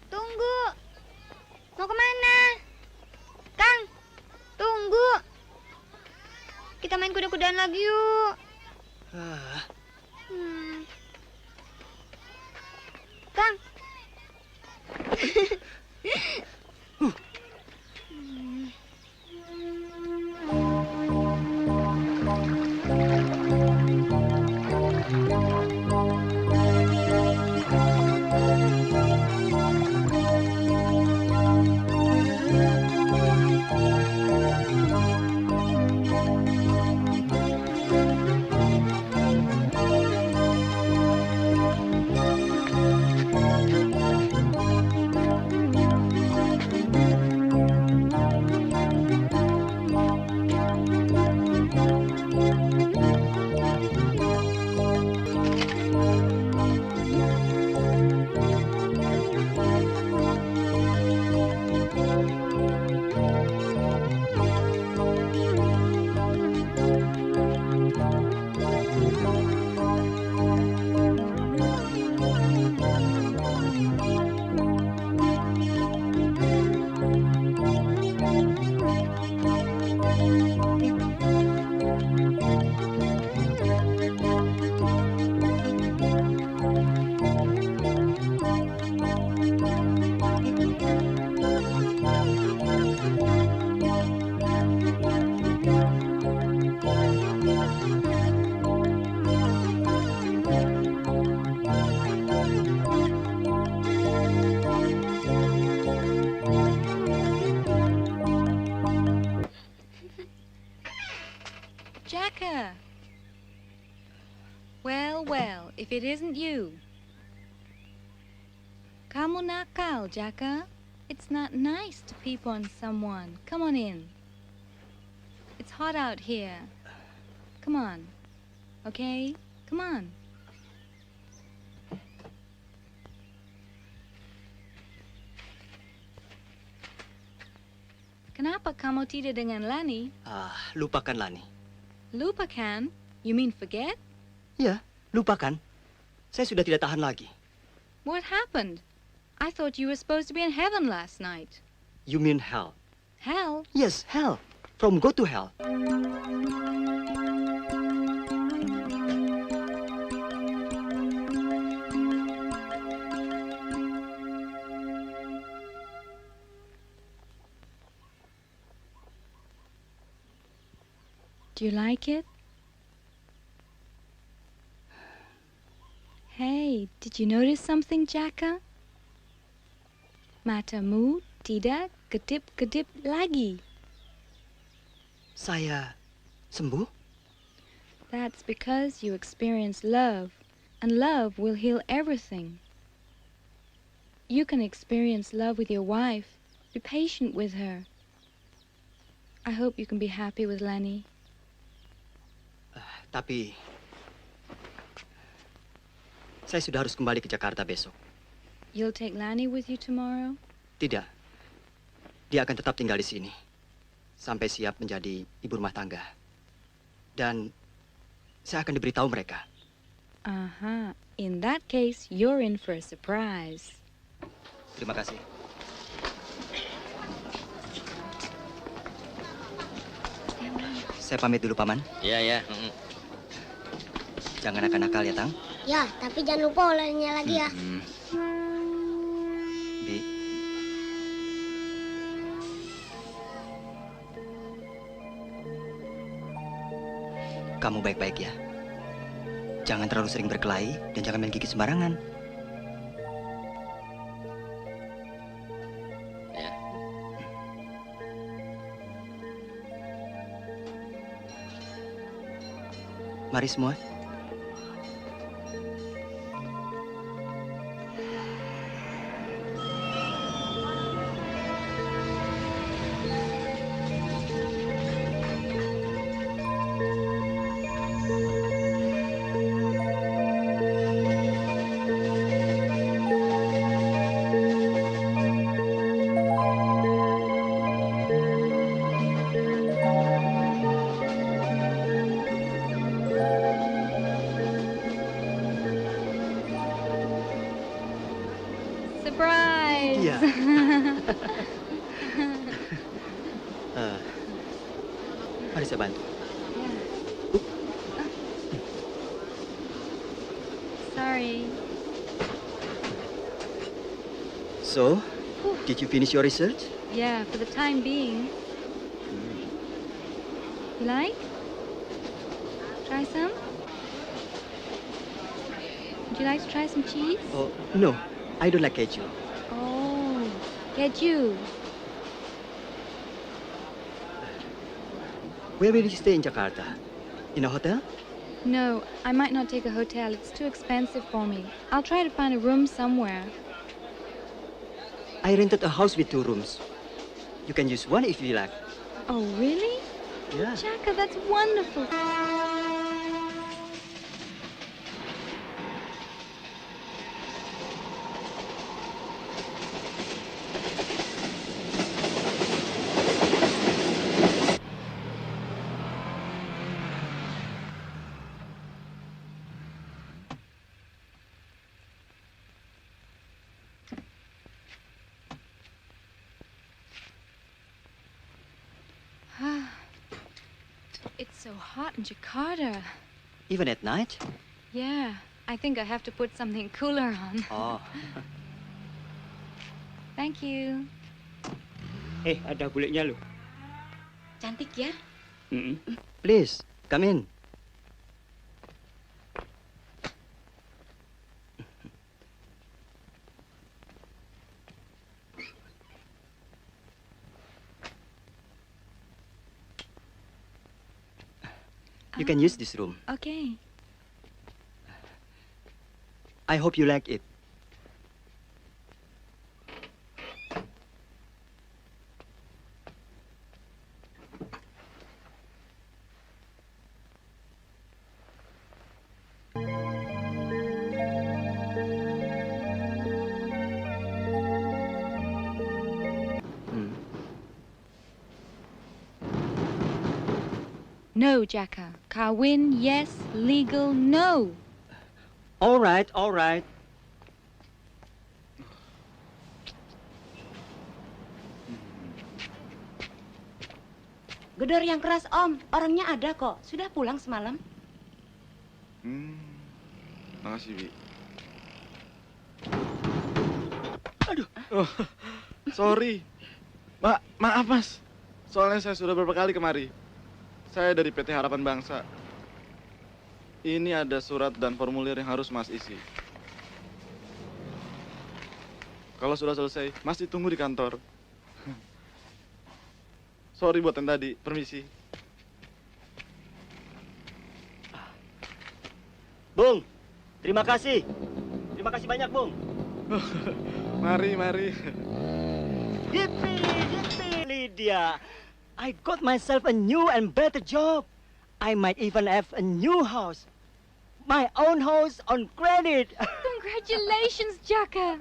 tunggu. Mau kemana? Kang, tunggu. Kita main kuda-kudaan lagi yuk. Kang. it isn't you. Kamu nakal, Jaka. It's not nice to peep on someone. Come on in. It's hot out here. Come on. Okay? Come on. Kenapa kamu tidak dengan Lani? Lupakan Lani. Lupakan? You mean forget? Ya, lupakan. Saya sudah tidak tahan lagi. What happened? I thought you were supposed to be in heaven last night. You mean hell? Hell? Yes, hell. From go to hell. Do you like it? Hey, did you notice something, Jaka? Matamu tidak kedip-kedip lagi. Saya sembuh? That's because you experience love, and love will heal everything. You can experience love with your wife. Be patient with her. I hope you can be happy with Lenny. Tapi saya sudah harus kembali ke Jakarta besok. You'll take Lani with you tomorrow? Tidak. Dia akan tetap tinggal di sini sampai siap menjadi ibu rumah tangga. Dan saya akan diberitahu mereka. Aha. In that case, you're in for a surprise. Terima kasih. Saya pamit dulu, Paman. Iya, ya. Jangan nakal-nakal ya, Tang. Ya, tapi jangan lupa olahnya lagi ya. Bi. Kamu baik-baik ya. Jangan terlalu sering berkelahi dan jangan main gigi sembarangan. Ya. Mari semua. Surprise! Iya. Mari saya bantu. Sorry. So, did you finish your research? Yeah, for the time being. You like? Try some? Would you like to try some cheese? Oh, no. I don't like keju. Oh, get you. Where will you stay in Jakarta? In a hotel? No, I might not take a hotel. It's too expensive for me. I'll try to find a room somewhere. I rented a house with 2 rooms. You can use one if you like. Oh, really? Yeah. Jaka, that's wonderful. It's so hot in Jakarta. Even at night? Yeah, I think I have to put something cooler on. Oh. Thank you. Ada buliknya loh. Cantik ya? Please, come in. You can use this room. Okay. I hope you like it. No, Jaka. Kawin, yes. Legal, no. All right, all right. Gedor yang keras, Om. Orangnya ada kok. Sudah pulang semalam. Makasih, Bi. Aduh. Oh, sorry. Maaf, Mas. Soalnya saya sudah beberapa kali kemari. Saya dari PT Harapan Bangsa. Ini ada surat dan formulir yang harus Mas isi. Kalau sudah selesai, Mas ditunggu di kantor. Sorry buat yang tadi. Permisi. Bung, terima kasih. Terima kasih banyak, Bung. Mari. Yippee, yippee, Lydia. I got myself a new and better job. I might even have a new house. My own house on credit. Congratulations, Jaka.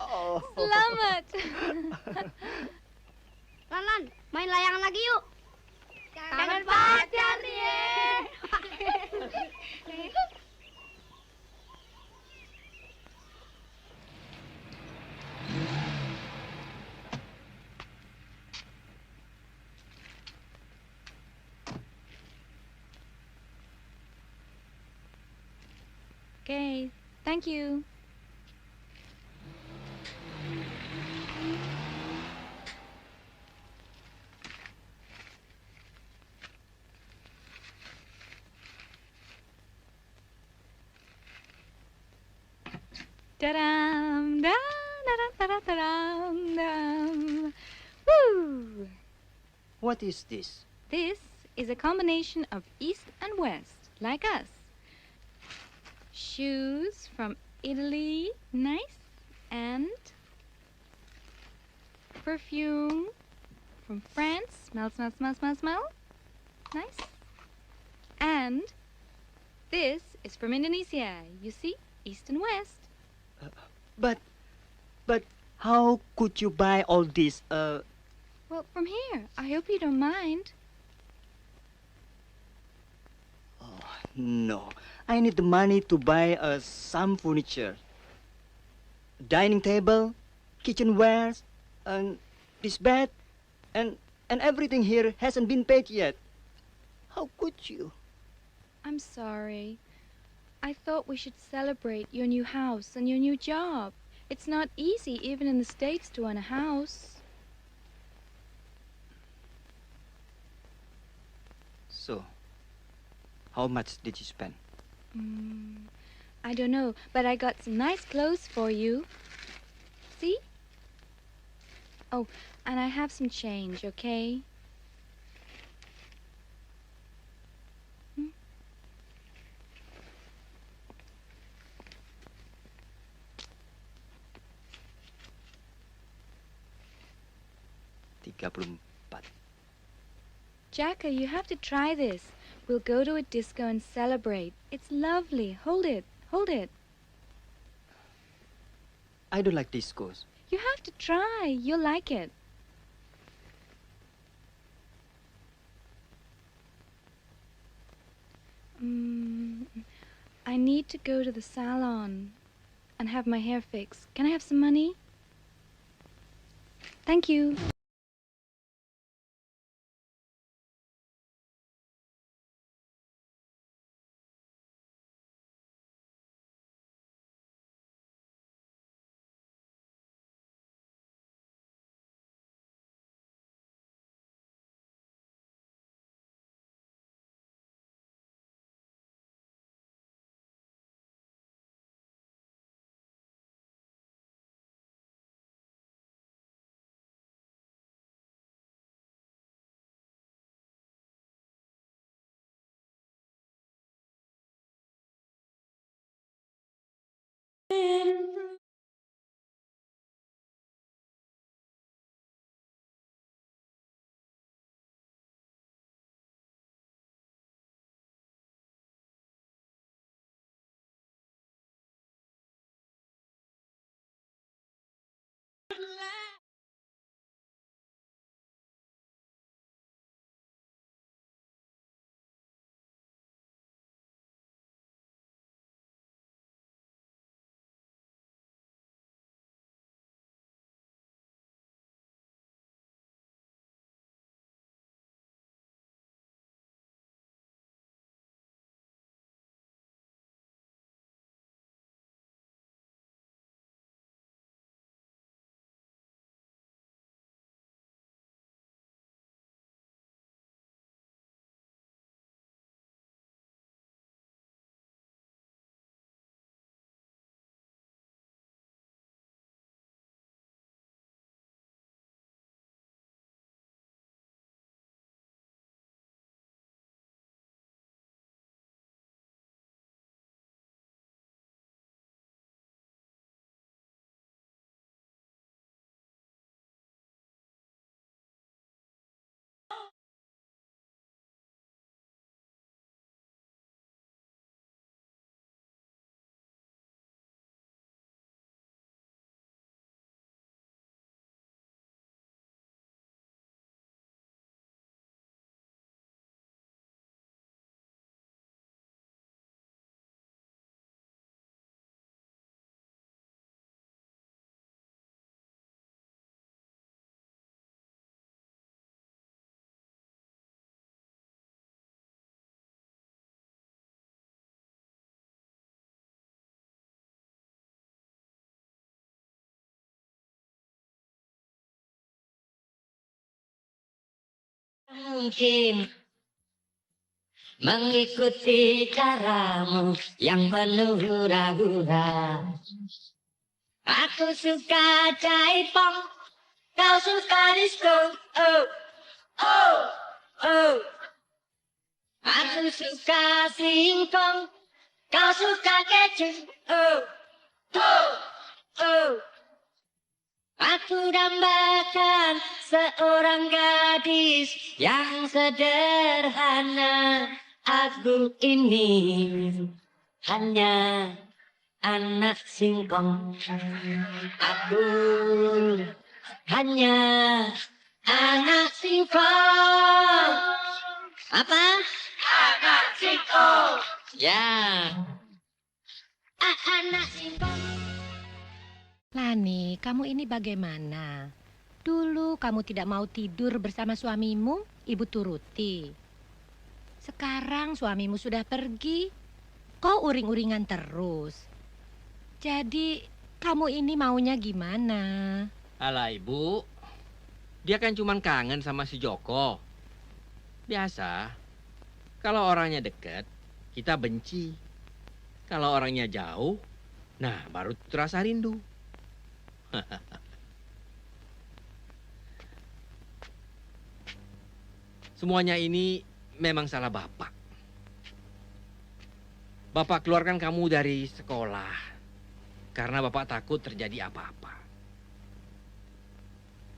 Oh. Selamat. Lan, main layangan lagi yuk. Kangen pacar nih. Okay, thank you. Ta-dam, da, da, da, da, da, dam. Woo! What is this? This is a combination of East and West, like us. Shoes from Italy, nice, and perfume from France, smell, nice. And this is from Indonesia, you see, East and West. But how could you buy all this? Well, from here, I hope you don't mind. No. I need the money to buy some furniture. Dining table, kitchenwares, and this bed, and everything here hasn't been paid yet. How could you? I'm sorry. I thought we should celebrate your new house and your new job. It's not easy, even in the States, to own a house. So, how much did you spend? I don't know, but I got some nice clothes for you. See? Oh, and I have some change, okay? Jacka, you have to try this. We'll go to a disco and celebrate. It's lovely. Hold it. Hold it. I don't like discos. You have to try. You'll like it. I need to go to the salon and have my hair fixed. Can I have some money? Thank you. Mungkin mengikuti caramu yang penuh hura-hura. Aku suka jaipong, kau suka disco. Oh, oh, oh. Aku suka singkong, kau suka keju. Oh, oh, oh. Aku dambakan seorang gadis yang sederhana. Aku ini hanya anak singkong. Aku hanya anak singkong. Apa? Anak singkong. Ya. Anak singkong. Lani, kamu ini bagaimana? Dulu kamu tidak mau tidur bersama suamimu, ibu turuti. Sekarang suamimu sudah pergi, kau uring-uringan terus. Jadi, kamu ini maunya gimana? Alah ibu, dia kan cuma kangen sama si Joko. Biasa, kalau orangnya dekat, kita benci. Kalau orangnya jauh, nah baru terasa rindu. Semuanya ini memang salah Bapak. Bapak keluarkan kamu dari sekolah karena Bapak takut terjadi apa-apa.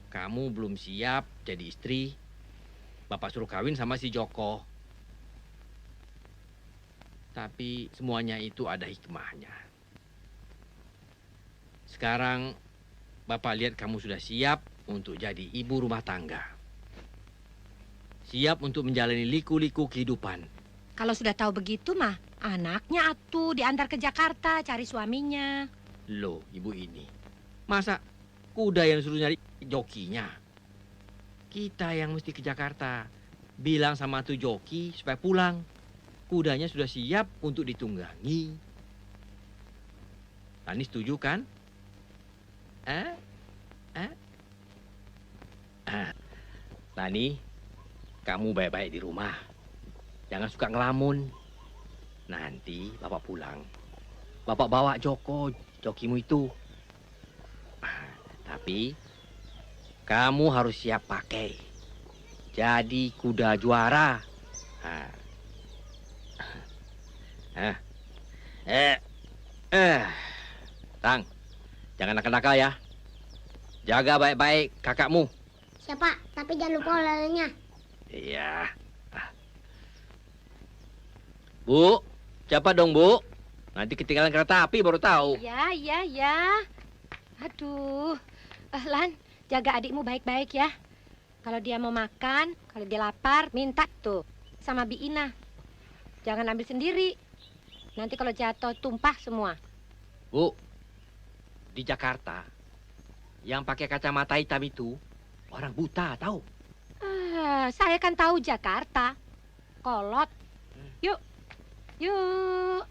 Kamu belum siap jadi istri. Bapak suruh kawin sama si Joko. Tapi semuanya itu ada hikmahnya. Sekarang Bapak lihat kamu sudah siap untuk jadi ibu rumah tangga. Siap untuk menjalani liku-liku kehidupan. Kalau sudah tahu begitu mah, anaknya atuh diantar ke Jakarta cari suaminya. Loh, ibu ini. Masa kuda yang suruh nyari jokinya? Kita yang mesti ke Jakarta. Bilang sama tuh joki supaya pulang. Kudanya sudah siap untuk ditunggangi. Lani setuju kan? Lani, kamu baik-baik di rumah. Jangan suka ngelamun. Nanti Bapak pulang. Bapak bawa Joko, jokimu itu. Tapi kamu harus siap pakai. Jadi kuda juara. Tang, jangan nakal-nakal ya. Jaga baik-baik kakakmu. Siapa? Tapi jangan lupa oleh-olehnya. Iya. Bu, siapa dong, Bu? Nanti ketinggalan kereta api baru tahu. Ya, ya, ya. Aduh. Lan, jaga adikmu baik-baik ya. Kalau dia mau makan, kalau dia lapar, minta tuh sama Bi Ina. Jangan ambil sendiri. Nanti kalau jatuh tumpah semua. Bu, di Jakarta yang pakai kacamata hitam itu orang buta, tahu? Saya kan tahu Jakarta. Kolot. Yuk. Yuk.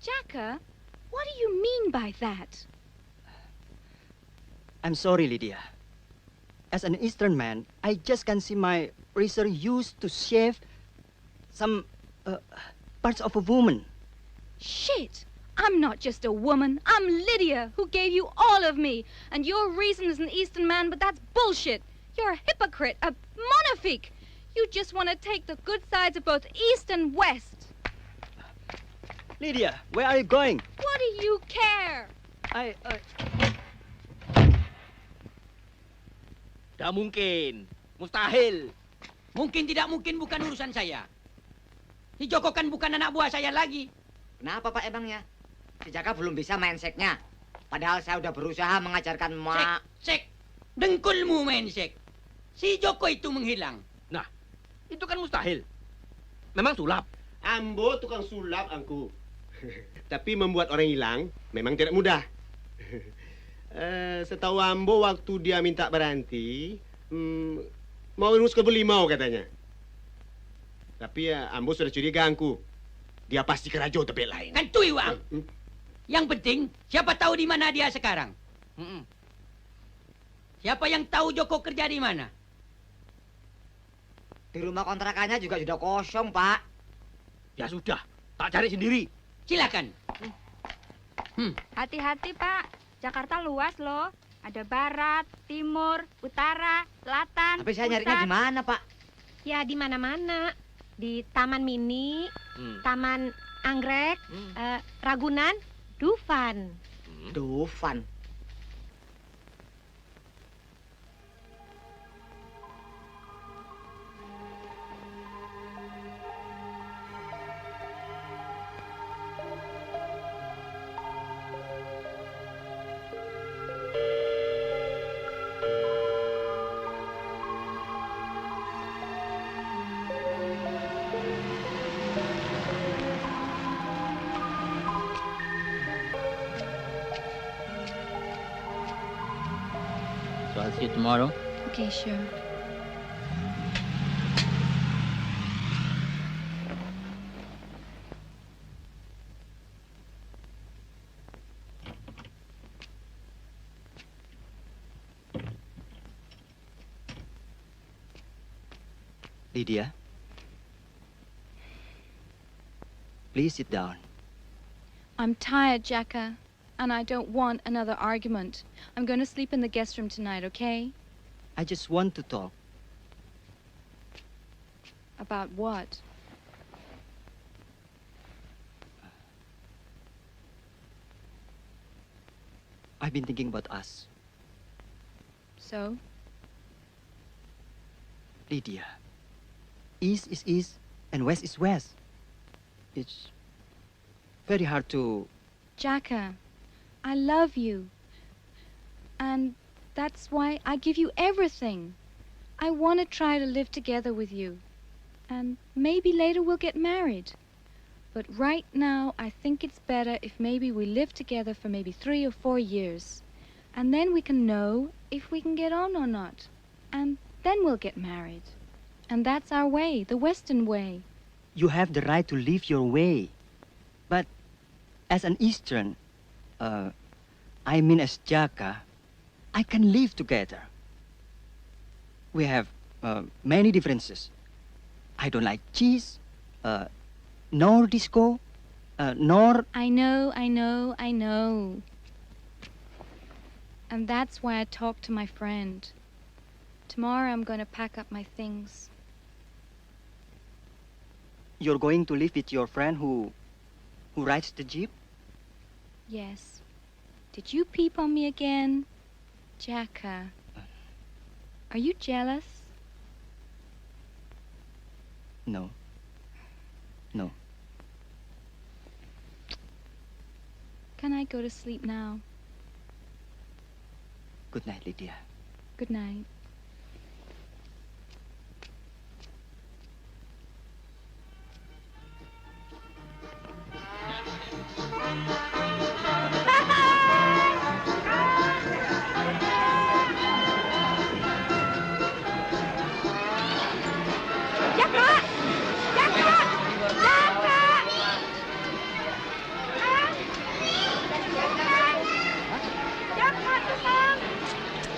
Jaka, what do you mean by that? I'm sorry, Lydia. As an Eastern man, I just can see my razor used to shave some parts of a woman. Shit! I'm not just a woman. I'm Lydia, who gave you all of me. And your reason is an Eastern man, but that's bullshit. You're a hypocrite, a monophike. You just want to take the good sides of both East and West. Lydia, where are you going? What do you care? Tidak mungkin. Mustahil. Mungkin tidak mungkin bukan urusan saya. Si Joko kan bukan anak buah saya lagi. Kenapa Pak emangnya? Si Jaka belum bisa main seknya. Padahal saya udah berusaha mengajarkan mak. Sek, dengkulmu main sek. Si Joko itu menghilang. Nah, itu kan mustahil. Memang sulap. Ambo tukang sulap, Angku. Tapi membuat orang hilang memang tidak mudah. Setahu Ambo waktu dia minta berhenti, mau urus ke Belimau katanya. Tapi ya Ambo sudah curiga Angku. Dia pasti kerajo tempat lain. Kan tuh Iwang. Yang penting, siapa tahu di mana dia sekarang? Siapa yang tahu Joko kerja di mana? Di rumah kontrakannya juga sudah kosong, Pak. Ya sudah, tak cari sendiri. Silakan. Hati-hati, Pak. Jakarta luas loh. Ada barat, timur, utara, selatan. Tapi saya nyarinya di mana, Pak? Ya di mana-mana. Di Taman Mini, Taman Anggrek, Ragunan, Dufan. Dufan. So I'll see you tomorrow. Okay, sure. Lydia, please sit down. I'm tired, Jaka, and I don't want another argument. I'm going to sleep in the guest room tonight, okay? I just want to talk. About what? I've been thinking about us. So? Lydia, East is East and West is West. It's very hard to... Jaka, I love you. And that's why I give you everything. I want to try to live together with you. And maybe later we'll get married. But right now, I think it's better if maybe we live together for maybe 3 or 4 years. And then we can know if we can get on or not. And then we'll get married. And that's our way, the Western way. You have the right to live your way. But as an Eastern, I mean as Jaka, I can live together. We have many differences. I don't like cheese, nor disco, nor... I know. And that's why I talked to my friend. Tomorrow I'm going to pack up my things. You're going to live with your friend who rides the jeep? Yes. Did you peep on me again? Jaka, are you jealous? No. No. Can I go to sleep now? Good night, Lydia. Good night.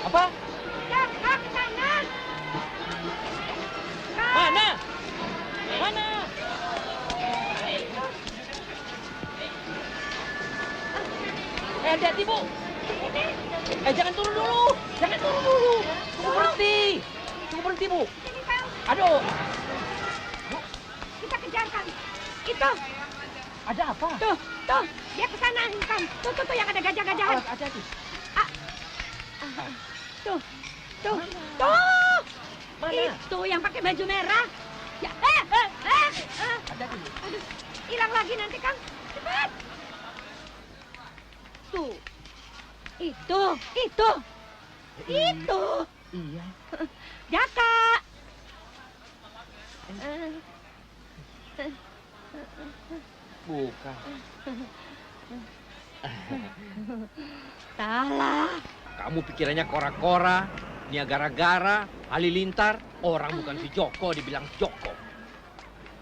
Apa? Jaka ke sana. Mana? Mana? Hati-hati, Bu. Jangan turun dulu. Jangan turun dulu. Tunggu berhenti. Tunggu berhenti, Bu. Aduh. Kita kejarkan. Itu. Ada apa? Tuh. Dia ke sana, Hitam. Tuh, yang ada gajah-gajahan. Hati-hati. Tuh. Mana? Itu yang pakai baju merah. Ya, Aduh, hilang lagi nanti, Kang. Cepat. Tuh. Itu. Iya. Jaka. Bukan. Salah. Kamu pikirannya kora-kora, Niagara-gara, Halilintar, orang bukan si Joko dibilang Joko.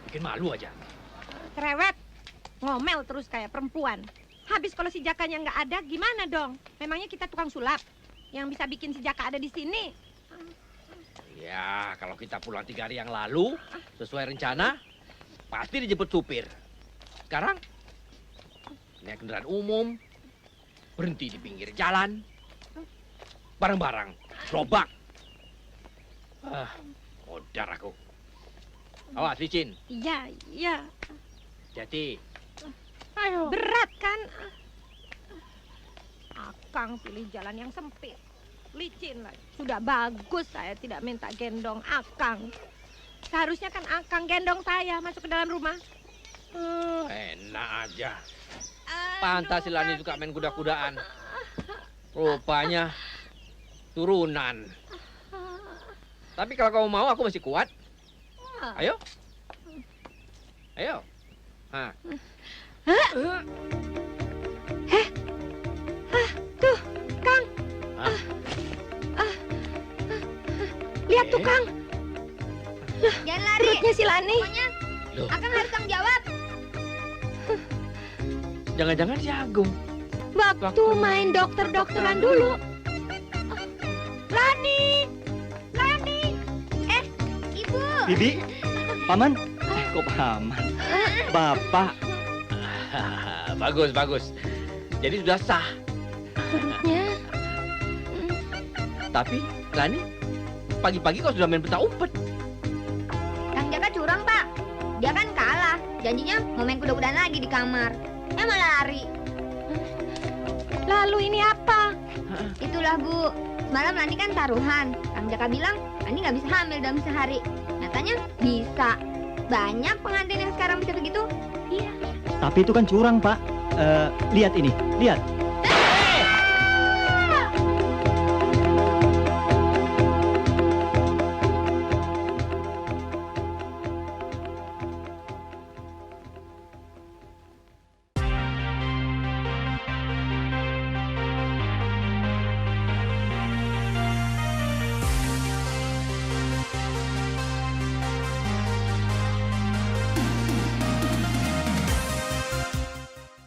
Bikin malu aja. Cerewet. Ngomel terus kayak perempuan. Habis kalau si Jakanya nggak ada, gimana dong? Memangnya kita tukang sulap yang bisa bikin si Jaka ada di sini? Ya, kalau kita pulang 3 hari yang lalu, sesuai rencana, pasti dijemput supir. Sekarang, naik kendaraan umum, berhenti di pinggir jalan, barang-barang, gerobak. Modar aku. Awas, licin. Iya. Jadi, Ayo. Berat kan? Akang pilih jalan yang sempit. Licin lah. Sudah bagus saya tidak minta gendong Akang. Seharusnya kan Akang gendong saya masuk ke dalam rumah. enak aja. Pantas si Lani suka main kuda-kudaan. Rupanya turunan. Tapi kalau kamu mau, aku masih kuat. Ayo. Hah. Tuh, Kang. Lihat tuh, Kang. Jangan lari. Perutnya si Lani. Pokoknya Loh. Akang harus tanggung jawab. Jangan-jangan si Agung. Waktu main dokter-dokteran dulu. Lani. Ibu. Bibi, Paman. Kok Paman? Bapak. Bagus. Jadi sudah sah. Tapi, Lani, pagi-pagi kau sudah main peta umpet. Kang Jaka curang, Pak. Dia kan kalah. Janjinya mau main kuda-kudaan lagi di kamar. Malah lari. Lalu ini apa? Itulah, Bu. Semalam Lani kan taruhan. Kang Jaka bilang Lani nggak bisa hamil dalam sehari. Nyatanya bisa. Banyak pengantin yang sekarang bisa begitu. Iya. Tapi itu kan curang, Pak. Lihat ini, lihat.